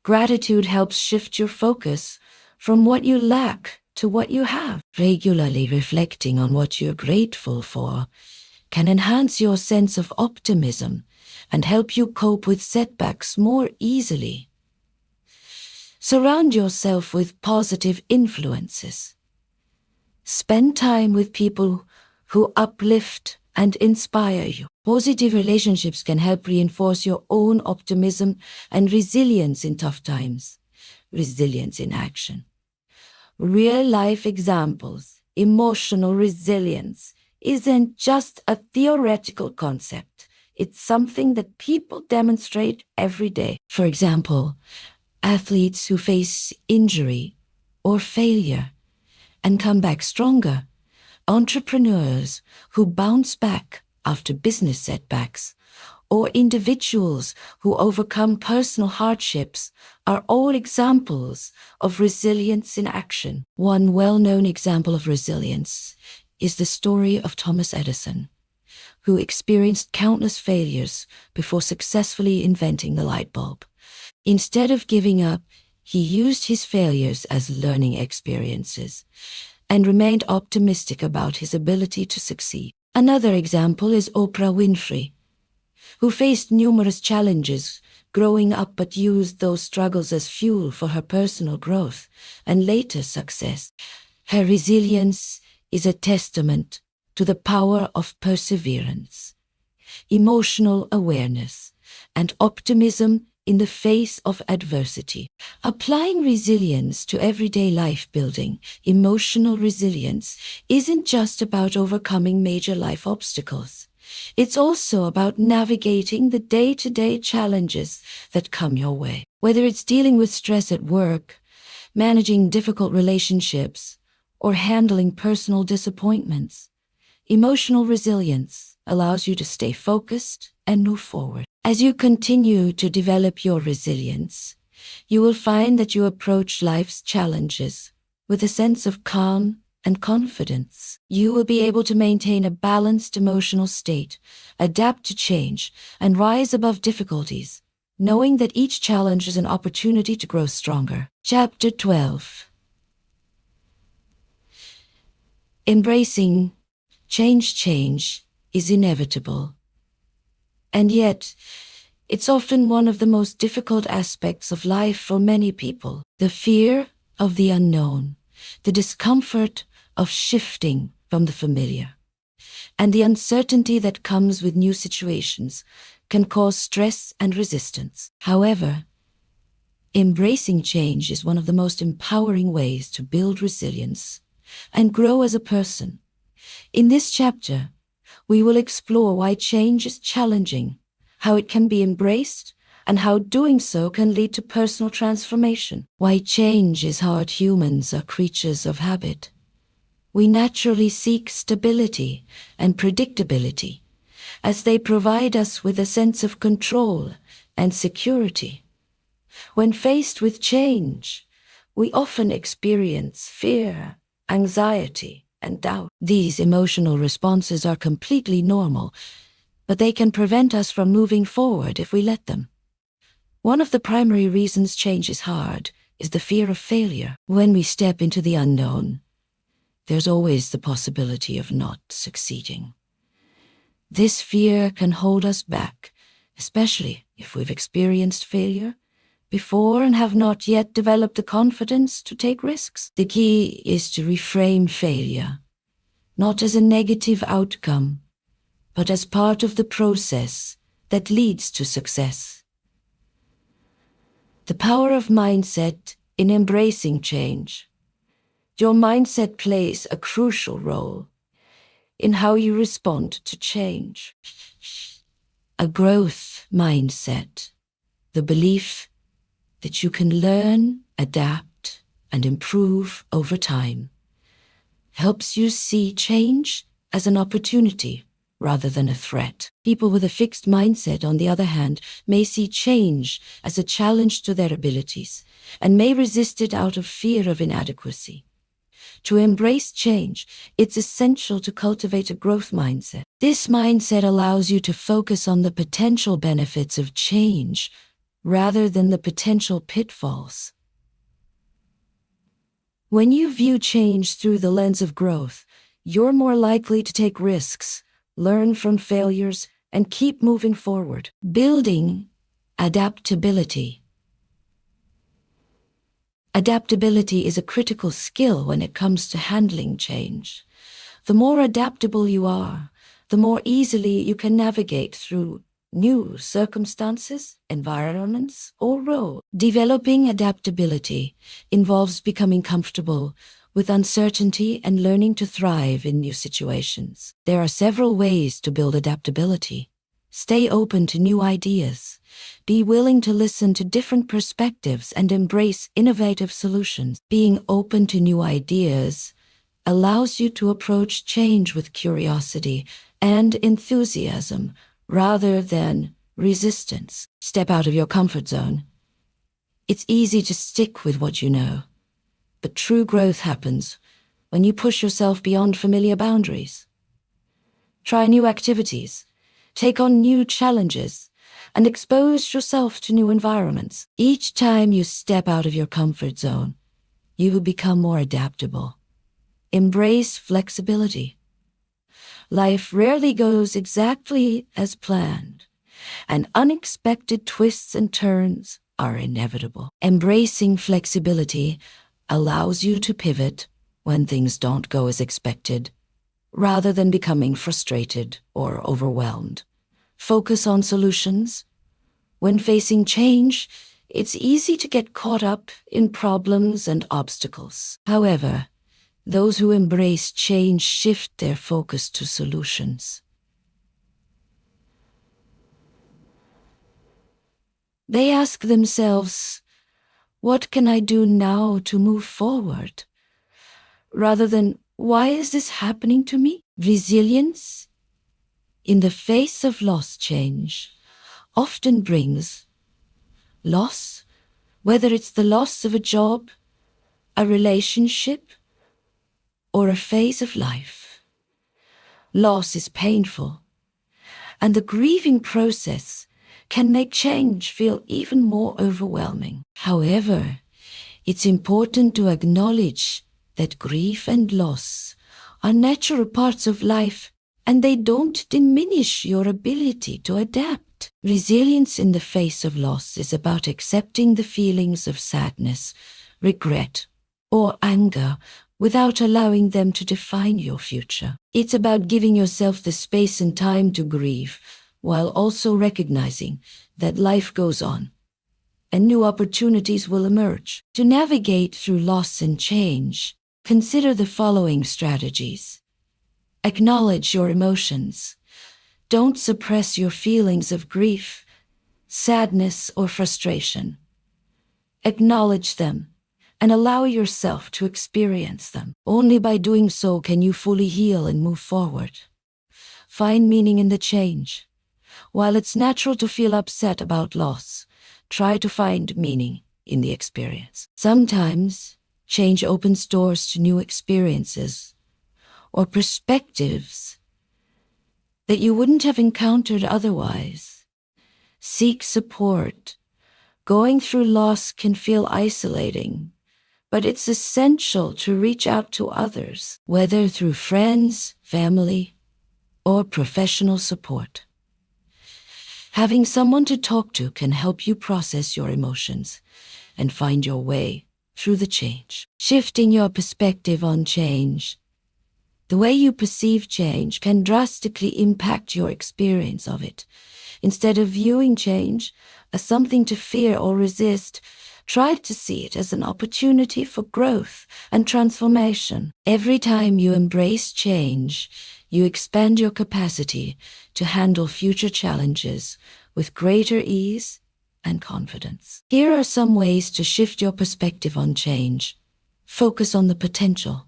Gratitude helps shift your focus from what you lack to what you have. Regularly reflecting on what you're grateful for can enhance your sense of optimism and help you cope with setbacks more easily. Surround yourself with positive influences. Spend time with people who uplift and inspire you. Positive relationships can help reinforce your own optimism and resilience in tough times. Resilience in action. Real-life examples. Emotional resilience isn't just a theoretical concept. It's something that people demonstrate every day. For example, athletes who face injury or failure and come back stronger. Entrepreneurs who bounce back after business setbacks, or individuals who overcome personal hardships are all examples of resilience in action. One well-known example of resilience is the story of Thomas Edison, who experienced countless failures before successfully inventing the light bulb. Instead of giving up, he used his failures as learning experiences and remained optimistic about his ability to succeed. Another example is Oprah Winfrey, who faced numerous challenges growing up but used those struggles as fuel for her personal growth and later success. Her resilience is a testament to the power of perseverance, emotional awareness, and optimism in the face of adversity. Applying resilience to everyday life building, emotional resilience isn't just about overcoming major life obstacles. It's also about navigating the day-to-day challenges that come your way. Whether it's dealing with stress at work, managing difficult relationships, or handling personal disappointments, emotional resilience allows you to stay focused and move forward. As you continue to develop your resilience, you will find that you approach life's challenges with a sense of calm and confidence. You will be able to maintain a balanced emotional state, adapt to change, and rise above difficulties, knowing that each challenge is an opportunity to grow stronger. Chapter 12. Embracing change is inevitable. And yet, it's often one of the most difficult aspects of life for many people. The fear of the unknown, the discomfort of shifting from the familiar, and the uncertainty that comes with new situations can cause stress and resistance. However, embracing change is one of the most empowering ways to build resilience and grow as a person. In this chapter, we will explore why change is challenging, how it can be embraced, and how doing so can lead to personal transformation. Why change is hard. Humans are creatures of habit. We naturally seek stability and predictability, as they provide us with a sense of control and security. When faced with change, we often experience fear, anxiety, and doubt. These emotional responses are completely normal, but they can prevent us from moving forward if we let them. One of the primary reasons change is hard is the fear of failure. When we step into the unknown, there's always the possibility of not succeeding. This fear can hold us back, especially if we've experienced failure before and have not yet developed the confidence to take risks. The key is to reframe failure, not as a negative outcome, but as part of the process that leads to success. The power of mindset in embracing change. Your mindset plays a crucial role. in how you respond to change. A growth mindset, the belief that you can learn, adapt, and improve over time, helps you see change as an opportunity rather than a threat. People with a fixed mindset, on the other hand, may see change as a challenge to their abilities and may resist it out of fear of inadequacy. To embrace change, it's essential to cultivate a growth mindset. This mindset allows you to focus on the potential benefits of change rather than the potential pitfalls. When you view change through the lens of growth, you're more likely to take risks, learn from failures, and keep moving forward. Building adaptability. Adaptability is a critical skill when it comes to handling change. The more adaptable you are, the more easily you can navigate through new circumstances, environments, or roles. Developing adaptability involves becoming comfortable with uncertainty and learning to thrive in new situations. There are several ways to build adaptability. Stay open to new ideas. Be willing to listen to different perspectives and embrace innovative solutions. Being open to new ideas allows you to approach change with curiosity and enthusiasm rather than resistance. Step out of your comfort zone. It's easy to stick with what you know, but true growth happens when you push yourself beyond familiar boundaries. Try new activities, take on new challenges, and expose yourself to new environments. Each time you step out of your comfort zone, you will become more adaptable. Embrace flexibility. Life rarely goes exactly as planned, and unexpected twists and turns are inevitable. Embracing flexibility allows you to pivot when things don't go as expected, rather than becoming frustrated or overwhelmed. Focus on solutions. When facing change, it's easy to get caught up in problems and obstacles. However, those who embrace change shift their focus to solutions. They ask themselves, what can I do now to move forward? Rather than, why is this happening to me? Resilience, in the face of loss change, often brings loss, whether it's the loss of a job, a relationship, or a phase of life. Loss is painful, and the grieving process can make change feel even more overwhelming. However, it's important to acknowledge that grief and loss are natural parts of life, and they don't diminish your ability to adapt. Resilience in the face of loss is about accepting the feelings of sadness, regret, or anger without allowing them to define your future. It's about giving yourself the space and time to grieve, while also recognizing that life goes on and new opportunities will emerge. To navigate through loss and change, consider the following strategies. Acknowledge your emotions. Don't suppress your feelings of grief, sadness, or frustration. Acknowledge them and allow yourself to experience them. Only by doing so can you fully heal and move forward. Find meaning in the change. While it's natural to feel upset about loss, try to find meaning in the experience. Sometimes, change opens doors to new experiences or perspectives that you wouldn't have encountered otherwise. Seek support. Going through loss can feel isolating, but it's essential to reach out to others, whether through friends, family, or professional support. Having someone to talk to can help you process your emotions and find your way through the change. Shifting your perspective on change. The way you perceive change can drastically impact your experience of it. Instead of viewing change as something to fear or resist, try to see it as an opportunity for growth and transformation. Every time you embrace change, you expand your capacity to handle future challenges with greater ease and confidence. Here are some ways to shift your perspective on change. Focus on the potential.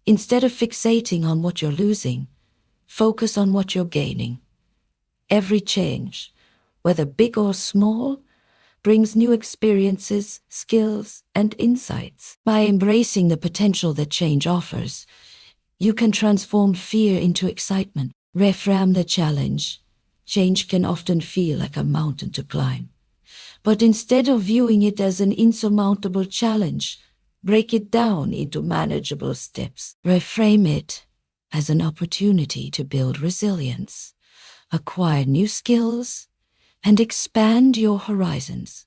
Instead of fixating on what you're losing, focus on what you're gaining. Every change, whether big or small, brings new experiences, skills, and insights. By embracing the potential that change offers, you can transform fear into excitement. Reframe the challenge. Change can often feel like a mountain to climb. But instead of viewing it as an insurmountable challenge, break it down into manageable steps. Reframe it as an opportunity to build resilience, acquire new skills, and expand your horizons.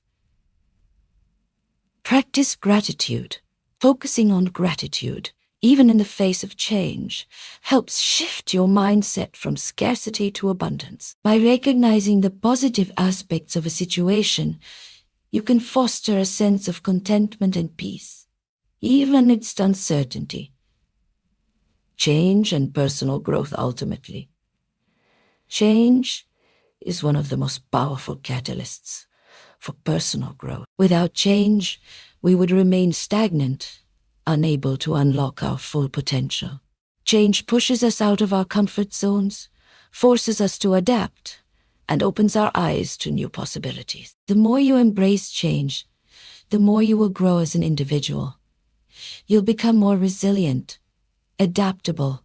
Practice gratitude. Focusing on gratitude, even in the face of change, helps shift your mindset from scarcity to abundance. By recognizing the positive aspects of a situation, you can foster a sense of contentment and peace, even amidst uncertainty. Change and personal growth ultimately. Change is one of the most powerful catalysts for personal growth. Without change, we would remain stagnant, unable to unlock our full potential. Change pushes us out of our comfort zones, forces us to adapt, and opens our eyes to new possibilities. The more you embrace change, the more you will grow as an individual. You'll become more resilient, adaptable,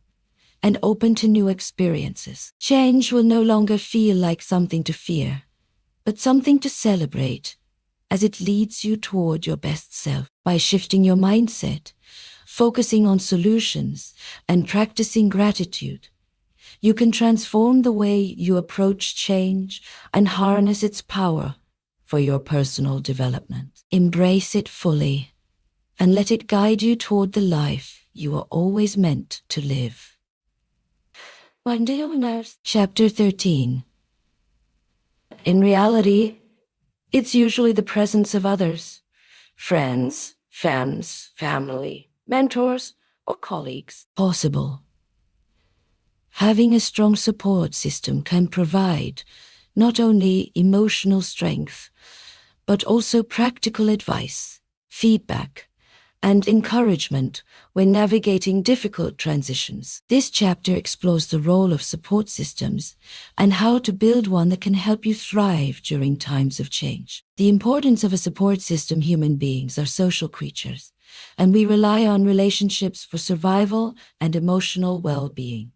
and open to new experiences. Change will no longer feel like something to fear, but something to celebrate, as it leads you toward your best self. By shifting your mindset, focusing on solutions, and practicing gratitude, you can transform the way you approach change and harness its power for your personal development. Embrace it fully and let it guide you toward the life you are always meant to live. Chapter 13. In reality, it's usually the presence of others, friends, family, mentors, or colleagues. Possible. Having a strong support system can provide not only emotional strength, but also practical advice, feedback, and encouragement when navigating difficult transitions. This chapter explores the role of support systems and how to build one that can help you thrive during times of change. The importance of a support system. Human beings are social creatures, and we rely on relationships for survival and emotional well-being.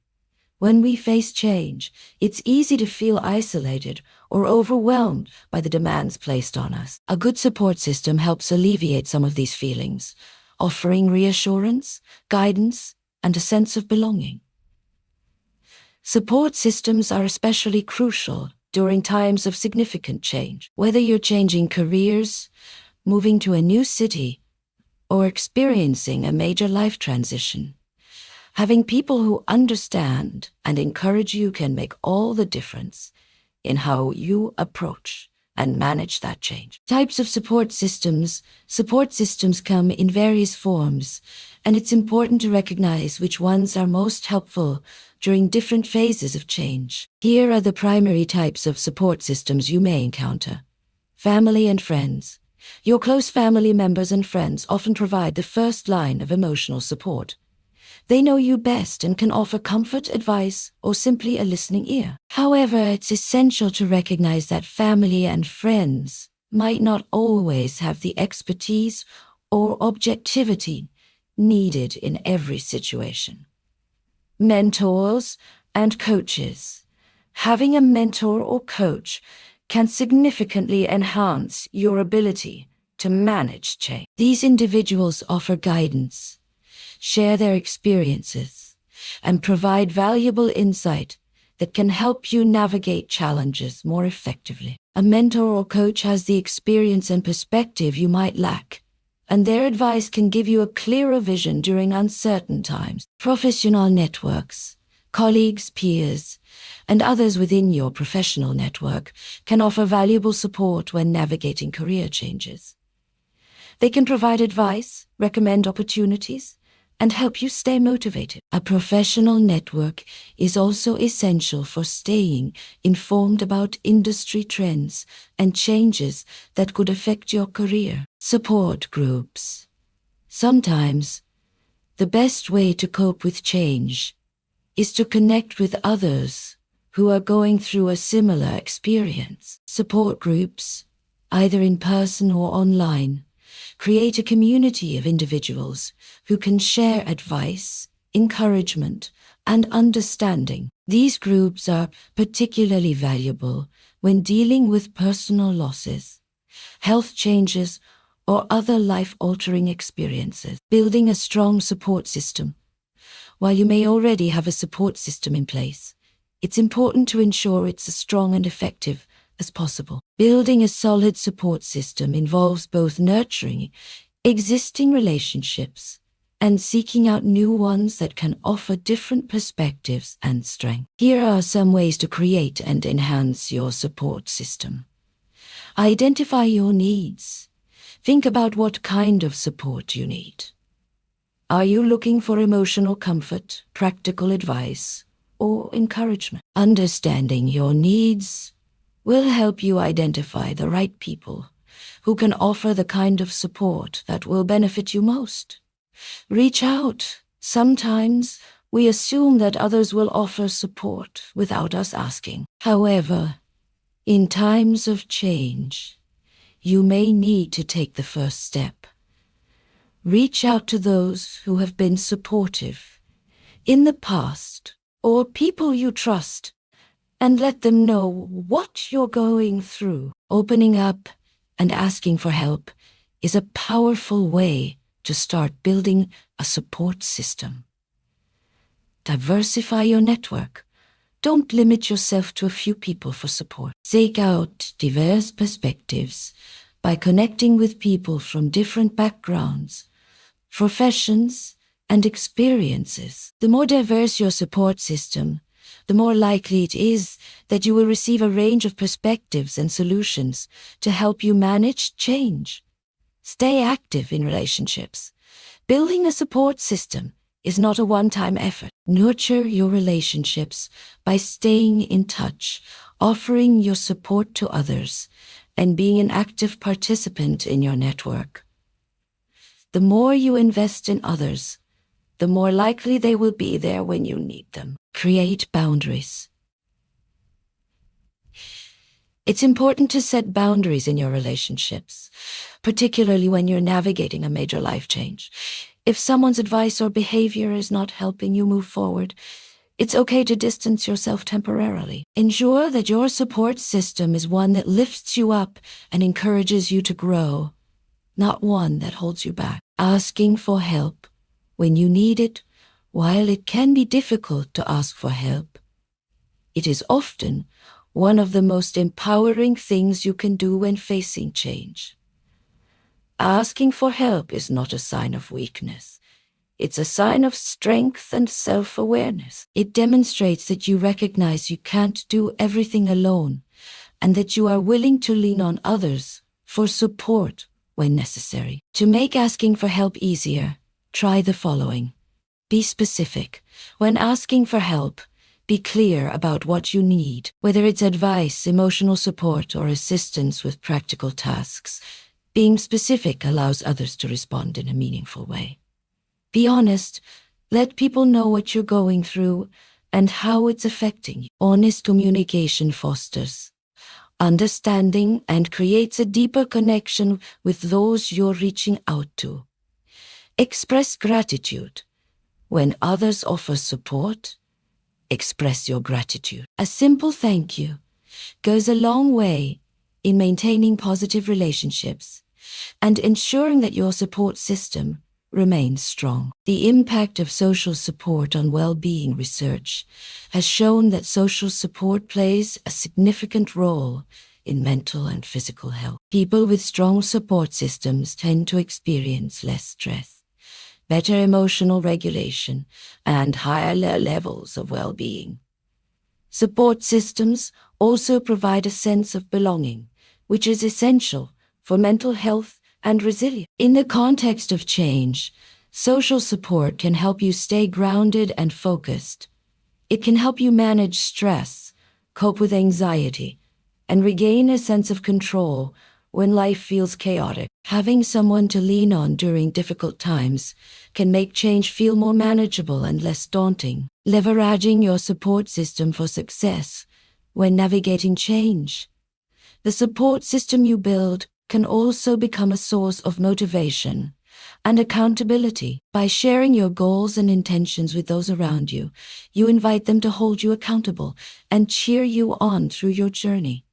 When we face change, it's easy to feel isolated or overwhelmed by the demands placed on us. A good support system helps alleviate some of these feelings, offering reassurance, guidance, and a sense of belonging. Support systems are especially crucial during times of significant change. Whether you're changing careers, moving to a new city, or experiencing a major life transition, having people who understand and encourage you can make all the difference in how you approach and manage that change. Types of support systems. Support systems come in various forms, and it's important to recognize which ones are most helpful during different phases of change. Here are the primary types of support systems you may encounter. Family and friends. Your close family members and friends often provide the first line of emotional support. They know you best and can offer comfort, advice, or simply a listening ear. However, it's essential to recognize that family and friends might not always have the expertise or objectivity needed in every situation. Mentors and coaches. Having a mentor or coach can significantly enhance your ability to manage change. These individuals offer guidance, share their experiences, and provide valuable insight that can help you navigate challenges more effectively. A mentor or coach has the experience and perspective you might lack, and their advice can give you a clearer vision during uncertain times. Professional networks, colleagues, peers, and others within your professional network can offer valuable support when navigating career changes. They can provide advice, recommend opportunities, and help you stay motivated. A professional network is also essential for staying informed about industry trends and changes that could affect your career. Support groups. Sometimes, the best way to cope with change is to connect with others who are going through a similar experience. Support groups, either in person or online, create a community of individuals who can share advice, encouragement, and understanding. These groups are particularly valuable when dealing with personal losses, health changes, or other life-altering experiences. Building a strong support system. While you may already have a support system in place, it's important to ensure it's as strong and effective as possible. Building a solid support system involves both nurturing existing relationships and seeking out new ones that can offer different perspectives and strength. Here are some ways to create and enhance your support system. Identify your needs. Think about what kind of support you need. Are you looking for emotional comfort, practical advice, or encouragement? Understanding your needs will help you identify the right people who can offer the kind of support that will benefit you most. Reach out. Sometimes we assume that others will offer support without us asking. However, in times of change, you may need to take the first step. Reach out to those who have been supportive in the past or people you trust, and let them know what you're going through. Opening up and asking for help is a powerful way to start building a support system. Diversify your network. Don't limit yourself to a few people for support. Seek out diverse perspectives by connecting with people from different backgrounds, professions, and experiences. The more diverse your support system, the more likely it is that you will receive a range of perspectives and solutions to help you manage change. Stay active in relationships. Building a support system is not a one-time effort. Nurture your relationships by staying in touch, offering your support to others, and being an active participant in your network. The more you invest in others, the more likely they will be there when you need them. Create boundaries. It's important to set boundaries in your relationships, particularly when you're navigating a major life change. If someone's advice or behavior is not helping you move forward, it's okay to distance yourself temporarily. Ensure that your support system is one that lifts you up and encourages you to grow, not one that holds you back. Asking for help when you need it, while it can be difficult to ask for help, it is often one of the most empowering things you can do when facing change. Asking for help is not a sign of weakness. It's a sign of strength and self-awareness. It demonstrates that you recognize you can't do everything alone and that you are willing to lean on others for support when necessary. To make asking for help easier, try the following. Be specific. When asking for help, be clear about what you need, whether it's advice, emotional support, or assistance with practical tasks. Being specific allows others to respond in a meaningful way. Be honest. Let people know what you're going through and how it's affecting you. Honest communication fosters understanding and creates a deeper connection with those you're reaching out to. Express gratitude. When others offer support, express your gratitude. A simple thank you goes a long way in maintaining positive relationships and ensuring that your support system remains strong. The impact of social support on well-being research has shown that social support plays a significant role in mental and physical health. People with strong support systems tend to experience less stress, better emotional regulation, and higher levels of well-being. Support systems also provide a sense of belonging, which is essential for mental health and resilience. In the context of change, Social support can help you stay grounded and focused. It can help you manage stress, cope with anxiety, and regain a sense of control when life feels chaotic. Having someone to lean on during difficult times can make change feel more manageable and less daunting. Leveraging your support system for success when navigating change. The support system you build can also become a source of motivation and accountability. By sharing your goals and intentions with those around you, you invite them to hold you accountable and cheer you on through your journey.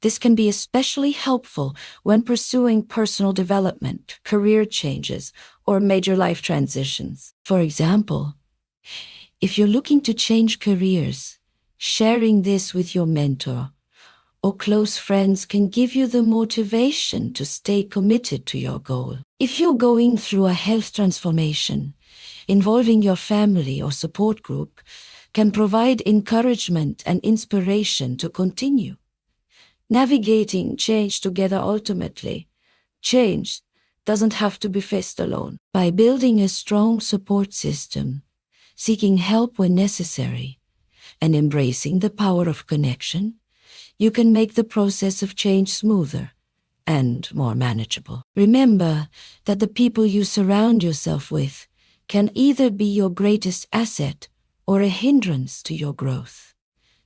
This can be especially helpful when pursuing personal development, career changes, or major life transitions. For example, if you're looking to change careers, sharing this with your mentor or close friends can give you the motivation to stay committed to your goal. If you're going through a health transformation, involving your family or support group can provide encouragement and inspiration to continue. Navigating change together ultimately, change doesn't have to be faced alone. By building a strong support system, seeking help when necessary, and embracing the power of connection, you can make the process of change smoother and more manageable. Remember that the people you surround yourself with can either be your greatest asset or a hindrance to your growth.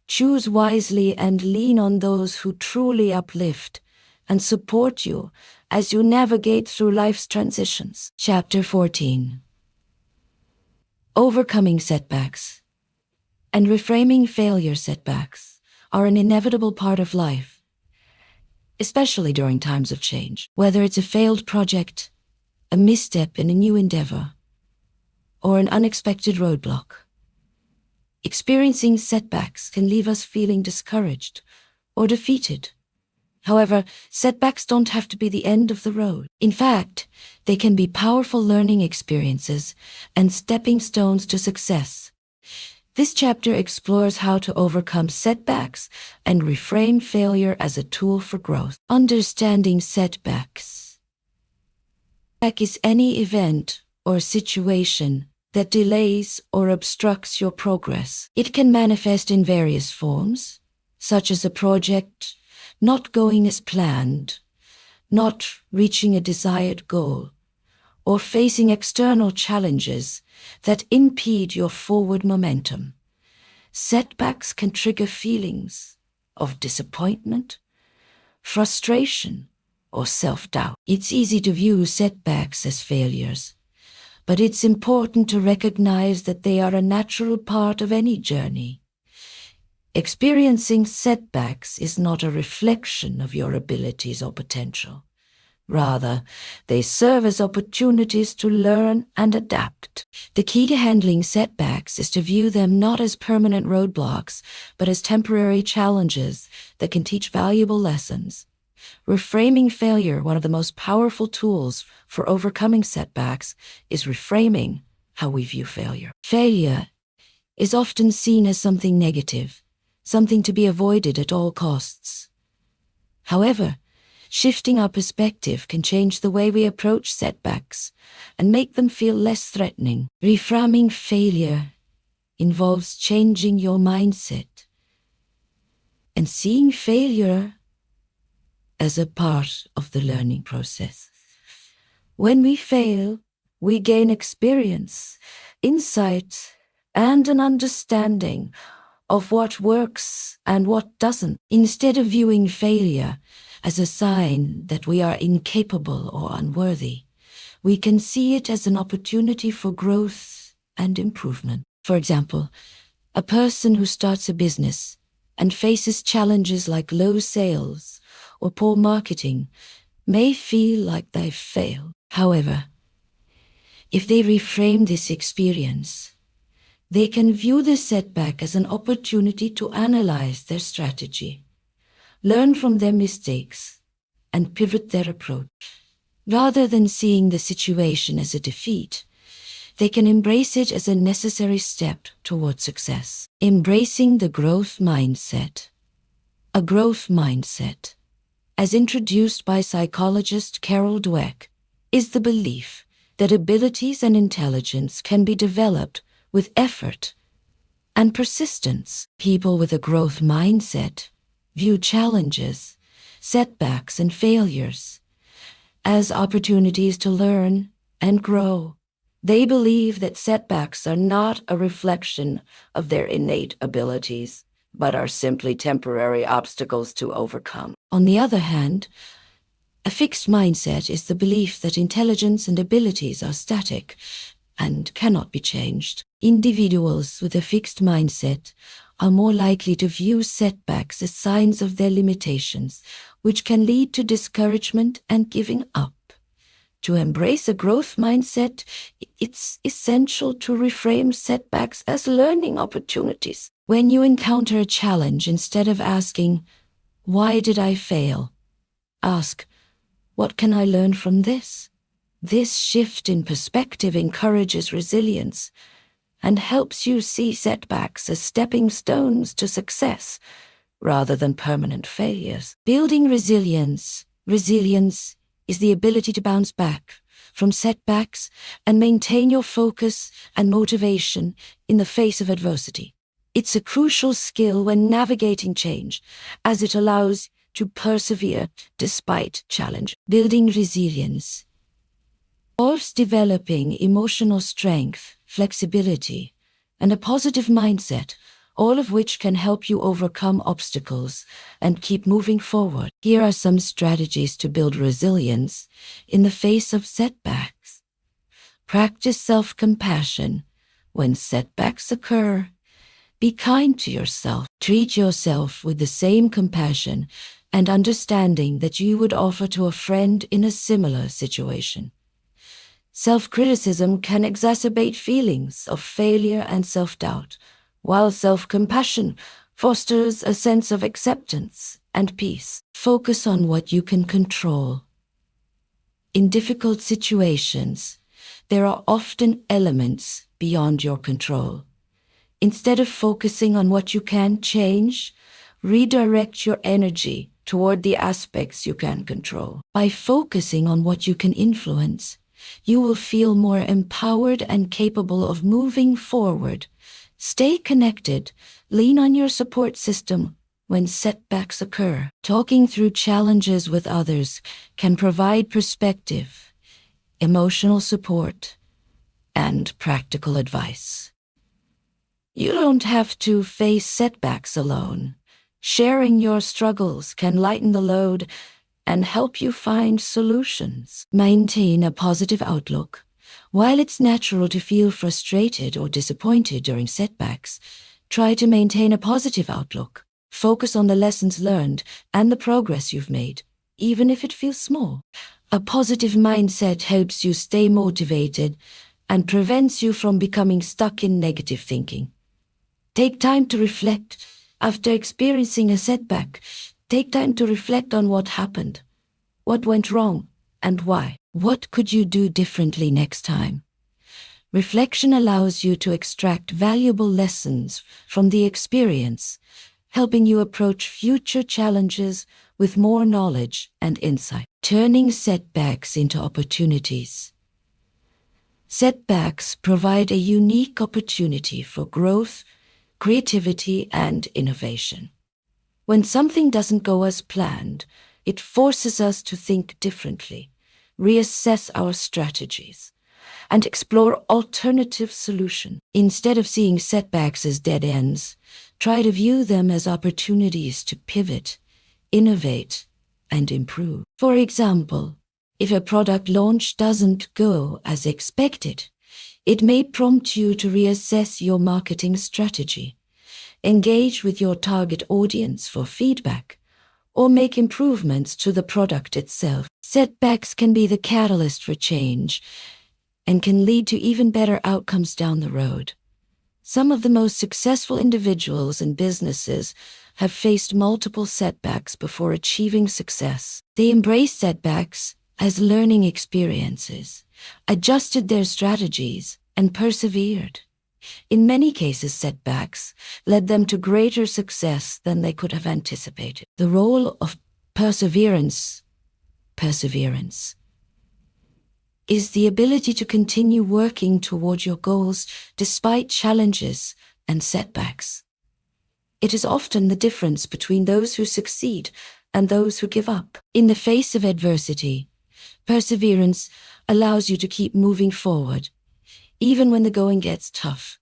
Choose wisely and lean on those who truly uplift and support you as you navigate through life's transitions. Chapter 14. Overcoming setbacks and reframing failure. Setbacks are an inevitable part of life, especially during times of change. Whether it's a failed project, a misstep in a new endeavor, or an unexpected roadblock, experiencing setbacks can leave us feeling discouraged or defeated. However, setbacks don't have to be the end of the road. In fact, they can be powerful learning experiences and stepping stones to success. This chapter explores how to overcome setbacks and reframe failure as a tool for growth. Understanding setbacks. Setback is any event or situation that delays or obstructs your progress. It can manifest in various forms, such as a project not going as planned, not reaching a desired goal, or facing external challenges that impede your forward momentum. Setbacks can trigger feelings of disappointment, frustration, or self-doubt. It's easy to view setbacks as failures, but it's important to recognize that they are a natural part of any journey. Experiencing setbacks is not a reflection of your abilities or potential. Rather, they serve as opportunities to learn and adapt. The key to handling setbacks is to view them not as permanent roadblocks, but as temporary challenges that can teach valuable lessons. Reframing failure, one of the most powerful tools for overcoming setbacks, is reframing how we view failure. Failure is often seen as something negative, something to be avoided at all costs. However, shifting our perspective can change the way we approach setbacks and make them feel less threatening. Reframing failure involves changing your mindset and seeing failure as a part of the learning process. When we fail, we gain experience, insight, and an understanding of what works and what doesn't. Instead of viewing failure as a sign that we are incapable or unworthy, we can see it as an opportunity for growth and improvement. For example, a person who starts a business and faces challenges like low sales or poor marketing may feel like they've failed. However, if they reframe this experience, they can view the setback as an opportunity to analyze their strategy, learn from their mistakes, and pivot their approach. Rather than seeing the situation as a defeat, they can embrace it as a necessary step toward success. Embracing the growth mindset. A growth mindset, as introduced by psychologist Carol Dweck, is the belief that abilities and intelligence can be developed with effort and persistence. People with a growth mindset view challenges, setbacks, and failures as opportunities to learn and grow. They believe that setbacks are not a reflection of their innate abilities, but are simply temporary obstacles to overcome. On the other hand, a fixed mindset is the belief that intelligence and abilities are static and cannot be changed. Individuals with a fixed mindset are more likely to view setbacks as signs of their limitations, which can lead to discouragement and giving up. To embrace a growth mindset, it's essential to reframe setbacks as learning opportunities. When you encounter a challenge, instead of asking, "Why did I fail?" ask, "What can I learn from this?" This shift in perspective encourages resilience and helps you see setbacks as stepping stones to success rather than permanent failures. Building resilience is the ability to bounce back from setbacks and maintain your focus and motivation in the face of adversity. It's a crucial skill when navigating change, as it allows to persevere despite challenge. Building resilience involves developing emotional strength, flexibility, and a positive mindset, all of which can help you overcome obstacles and keep moving forward. Here are some strategies to build resilience in the face of setbacks. Practice self-compassion. When setbacks occur, be kind to yourself. Treat yourself with the same compassion and understanding that you would offer to a friend in a similar situation. Self-criticism can exacerbate feelings of failure and self-doubt, while self-compassion fosters a sense of acceptance and peace. Focus on what you can control. In difficult situations, there are often elements beyond your control. Instead of focusing on what you can change, redirect your energy toward the aspects you can control. By focusing on what you can influence, you will feel more empowered and capable of moving forward. Stay connected. Lean on your support system when setbacks occur. Talking through challenges with others can provide perspective, emotional support, and practical advice. You don't have to face setbacks alone. Sharing your struggles can lighten the load and help you find solutions. Maintain a positive outlook. While it's natural to feel frustrated or disappointed during setbacks, try to maintain a positive outlook. Focus on the lessons learned and the progress you've made, even if it feels small. A positive mindset helps you stay motivated and prevents you from becoming stuck in negative thinking. Take time to reflect. After experiencing a setback, take time to reflect on what happened, what went wrong, and why. What could you do differently next time? Reflection allows you to extract valuable lessons from the experience, helping you approach future challenges with more knowledge and insight. Turning setbacks into opportunities. Setbacks provide a unique opportunity for growth, creativity, and innovation. When something doesn't go as planned, it forces us to think differently, reassess our strategies, and explore alternative solutions. Instead of seeing setbacks as dead ends, try to view them as opportunities to pivot, innovate, and improve. For example, if a product launch doesn't go as expected, it may prompt you to reassess your marketing strategy, engage with your target audience for feedback, or make improvements to the product itself. Setbacks can be the catalyst for change and can lead to even better outcomes down the road. Some of the most successful individuals and businesses have faced multiple setbacks before achieving success. They embraced setbacks as learning experiences, adjusted their strategies, and persevered. In many cases, setbacks led them to greater success than they could have anticipated. The role of perseverance. is the ability to continue working toward your goals despite challenges and setbacks. It is often the difference between those who succeed and those who give up. In the face of adversity, perseverance allows you to keep moving forward, even when the going gets tough.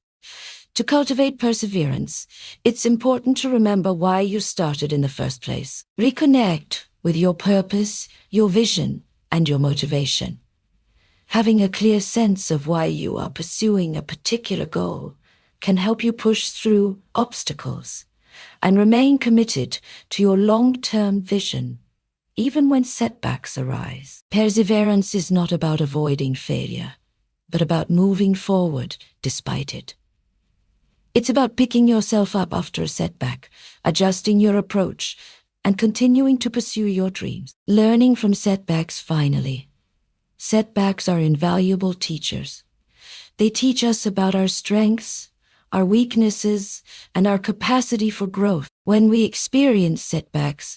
To cultivate perseverance, it's important to remember why you started in the first place. Reconnect with your purpose, your vision, and your motivation. Having a clear sense of why you are pursuing a particular goal can help you push through obstacles and remain committed to your long-term vision, even when setbacks arise. Perseverance is not about avoiding failure, but about moving forward despite it. It's about picking yourself up after a setback, adjusting your approach, and continuing to pursue your dreams. Learning from setbacks finally. Setbacks are invaluable teachers. They teach us about our strengths, our weaknesses, and our capacity for growth. When we experience setbacks,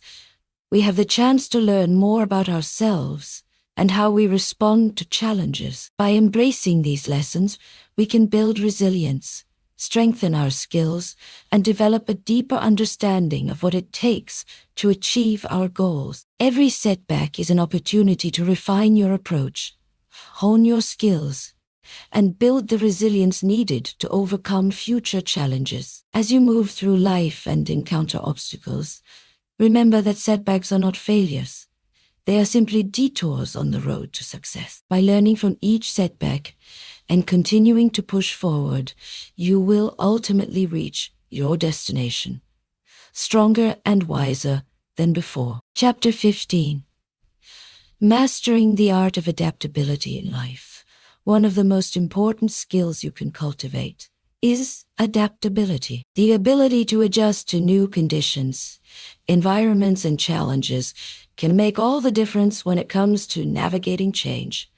we have the chance to learn more about ourselves and how we respond to challenges. By embracing these lessons, we can build resilience, strengthen our skills, and develop a deeper understanding of what it takes to achieve our goals. Every setback is an opportunity to refine your approach, hone your skills, and build the resilience needed to overcome future challenges. As you move through life and encounter obstacles, remember that setbacks are not failures. They are simply detours on the road to success. By learning from each setback and continuing to push forward, you will ultimately reach your destination, stronger and wiser than before. Chapter 15. Mastering the art of adaptability in life. One of the most important skills you can cultivate is adaptability. The ability to adjust to new conditions, environments, and challenges can make all the difference when it comes to navigating change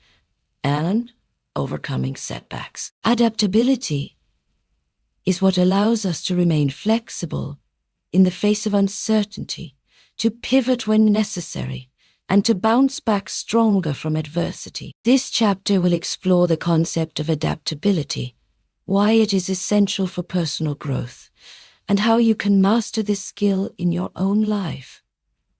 and overcoming setbacks. Adaptability is what allows us to remain flexible in the face of uncertainty, to pivot when necessary, and to bounce back stronger from adversity. This chapter will explore the concept of adaptability, why it is essential for personal growth, and how you can master this skill in your own life.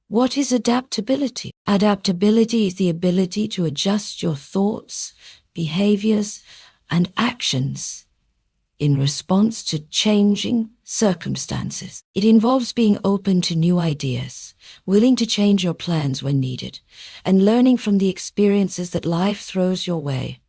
What is adaptability? Adaptability is the ability to adjust your thoughts, behaviors, and actions in response to changing circumstances. It involves being open to new ideas, willing to change your plans when needed, and learning from the experiences that life throws your way.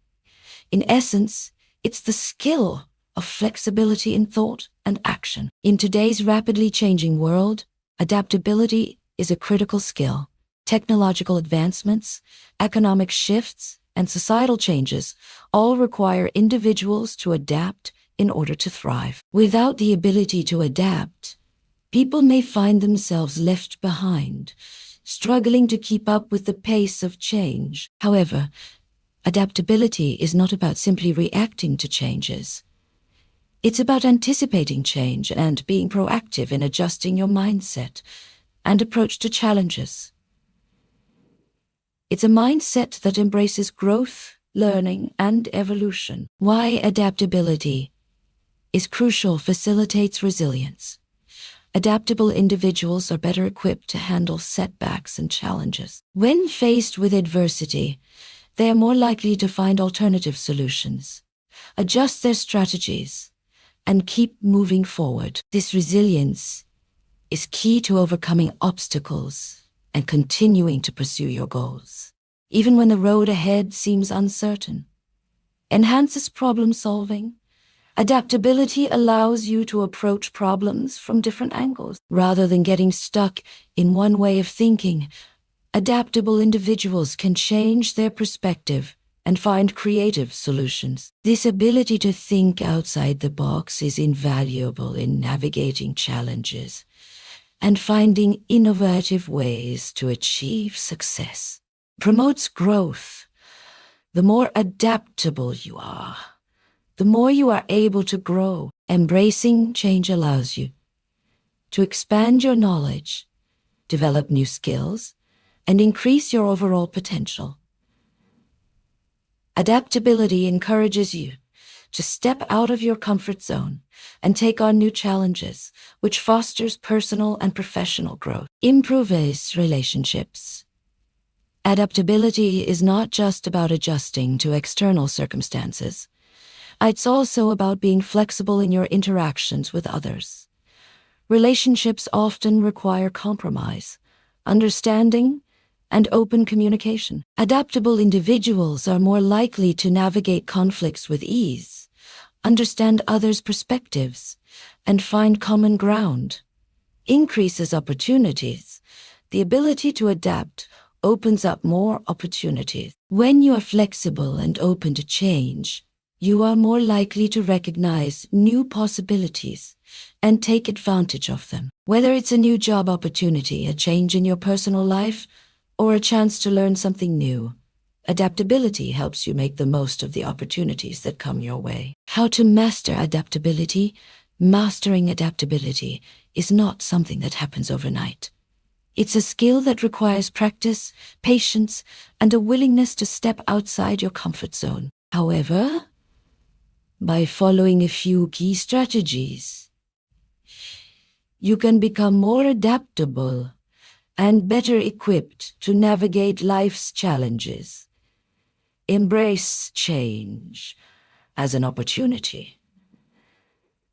In essence, it's the skill of flexibility in thought and action. In today's rapidly changing world, adaptability is a critical skill. Technological advancements, economic shifts, and societal changes all require individuals to adapt in order to thrive. Without the ability to adapt, people may find themselves left behind, struggling to keep up with the pace of change. However, adaptability is not about simply reacting to changes. It's about anticipating change and being proactive in adjusting your mindset and approach to challenges. It's a mindset that embraces growth, learning, and evolution. Why adaptability is crucial facilitates resilience. Adaptable individuals are better equipped to handle setbacks and challenges. When faced with adversity, they are more likely to find alternative solutions, adjust their strategies, and keep moving forward. This resilience is key to overcoming obstacles and continuing to pursue your goals, even when the road ahead seems uncertain. Enhances problem solving. Adaptability allows you to approach problems from different angles. Rather than getting stuck in one way of thinking, adaptable individuals can change their perspective and find creative solutions. This ability to think outside the box is invaluable in navigating challenges and finding innovative ways to achieve success. Promotes growth. The more adaptable you are, the more you are able to grow. Embracing change allows you to expand your knowledge, develop new skills, and increase your overall potential. Adaptability encourages you to step out of your comfort zone and take on new challenges, which fosters personal and professional growth. Improves relationships. Adaptability is not just about adjusting to external circumstances. It's also about being flexible in your interactions with others. Relationships often require compromise, understanding, and open communication. Adaptable individuals are more likely to navigate conflicts with ease, understand others' perspectives, and find common ground. Increases opportunities. The ability to adapt opens up more opportunities. When you are flexible and open to change, you are more likely to recognize new possibilities and take advantage of them. Whether it's a new job opportunity, a change in your personal life, or a chance to learn something new, adaptability helps you make the most of the opportunities that come your way. How to master adaptability? Mastering adaptability is not something that happens overnight. It's a skill that requires practice, patience, and a willingness to step outside your comfort zone. However, by following a few key strategies, you can become more adaptable and better equipped to navigate life's challenges. Embrace change as an opportunity.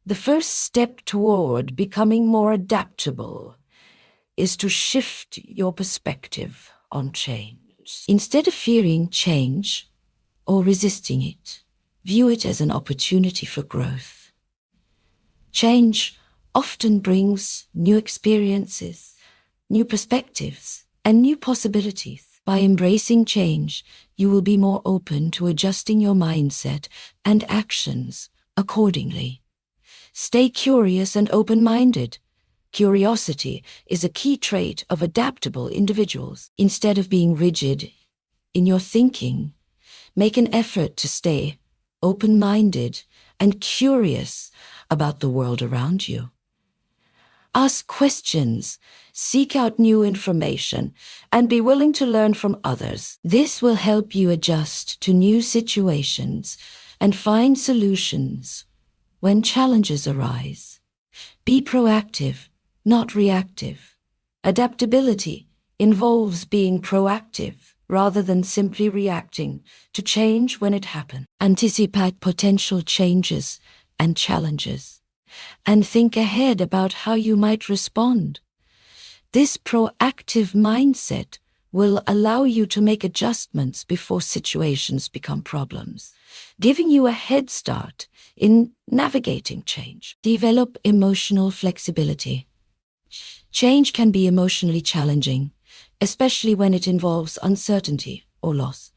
The first step toward becoming more adaptable is to shift your perspective on change. Instead of fearing change or resisting it, view it as an opportunity for growth. Change often brings new experiences, new perspectives, and new possibilities. By embracing change, you will be more open to adjusting your mindset and actions accordingly. Stay curious and open-minded. Curiosity is a key trait of adaptable individuals. Instead of being rigid in your thinking, make an effort to stay open-minded and curious about the world around you. Ask questions, seek out new information, and be willing to learn from others. This will help you adjust to new situations and find solutions when challenges arise. Be proactive, not reactive. Adaptability involves being proactive rather than simply reacting to change when it happens. Anticipate potential changes and challenges, and think ahead about how you might respond. This proactive mindset will allow you to make adjustments before situations become problems, giving you a head start in navigating change. Develop emotional flexibility. Change can be emotionally challenging, especially when it involves uncertainty or loss.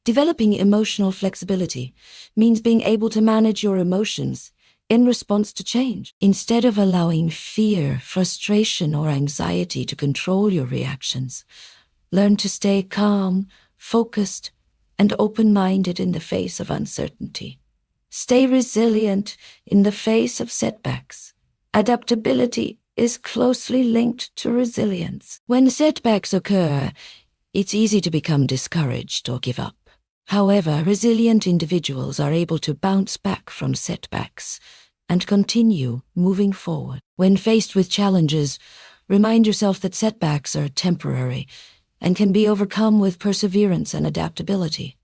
Developing emotional flexibility means being able to manage your emotions in response to change. Instead of allowing fear, frustration, or anxiety to control your reactions, learn to stay calm, focused, and open-minded in the face of uncertainty. Stay resilient in the face of setbacks. Adaptability is closely linked to resilience. When setbacks occur, it's easy to become discouraged or give up. However, resilient individuals are able to bounce back from setbacks and continue moving forward. When faced with challenges, remind yourself that setbacks are temporary and can be overcome with perseverance and adaptability.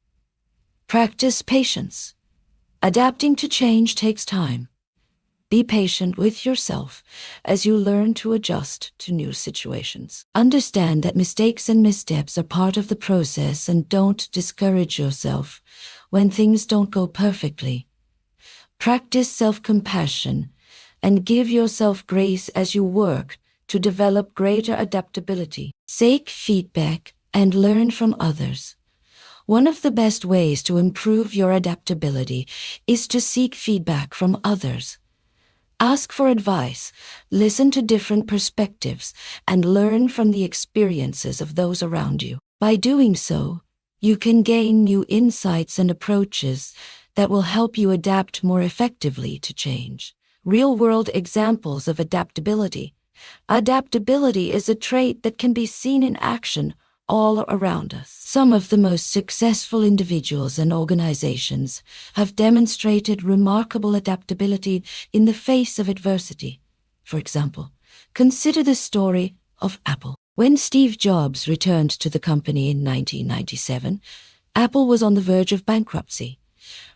Practice patience. Adapting to change takes time. Be patient with yourself as you learn to adjust to new situations. Understand that mistakes and missteps are part of the process, and don't discourage yourself when things don't go perfectly. Practice self-compassion and give yourself grace as you work to develop greater adaptability. Seek feedback and learn from others. One of the best ways to improve your adaptability is to seek feedback from others. Ask for advice, listen to different perspectives, and learn from the experiences of those around you. By doing so, you can gain new insights and approaches that will help you adapt more effectively to change. Real-world examples of adaptability. Adaptability is a trait that can be seen in action all around us. Some of the most successful individuals and organizations have demonstrated remarkable adaptability in the face of adversity. For example, consider the story of Apple. When Steve Jobs returned to the company in 1997, Apple was on the verge of bankruptcy.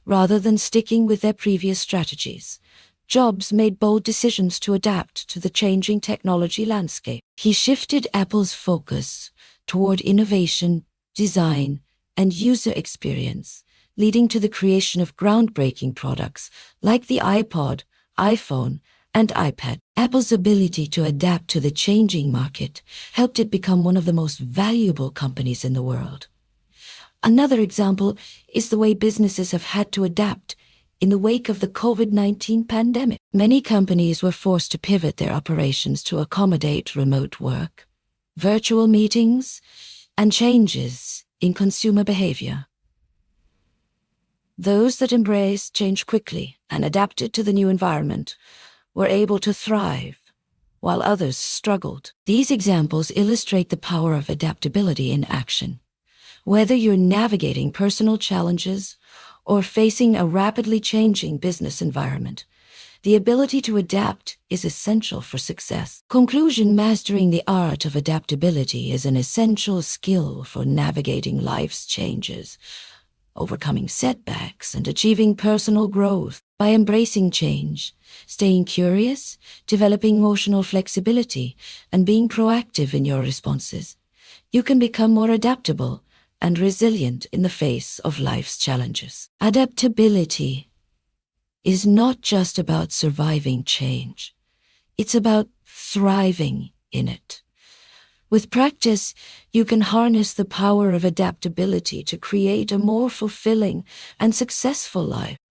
Rather than sticking with their previous strategies, Jobs made bold decisions to adapt to the changing technology landscape. He shifted Apple's focus toward innovation, design, and user experience, leading to the creation of groundbreaking products like the iPod, iPhone, and iPad. Apple's ability to adapt to the changing market helped it become one of the most valuable companies in the world. Another example is the way businesses have had to adapt in the wake of the COVID-19 pandemic. Many companies were forced to pivot their operations to accommodate remote work, virtual meetings, and changes in consumer behavior. Those that embraced change quickly and adapted to the new environment were able to thrive, while others struggled. These examples illustrate the power of adaptability in action. Whether you're navigating personal challenges or facing a rapidly changing business environment, the ability to adapt is essential for success. Conclusion: mastering the art of adaptability is an essential skill for navigating life's changes, overcoming setbacks, and achieving personal growth. By embracing change, staying curious, developing emotional flexibility, and being proactive in your responses, you can become more adaptable and resilient in the face of life's challenges. Adaptability is not just about surviving change. It's about thriving in it. With practice, you can harness the power of adaptability to create a more fulfilling and successful life.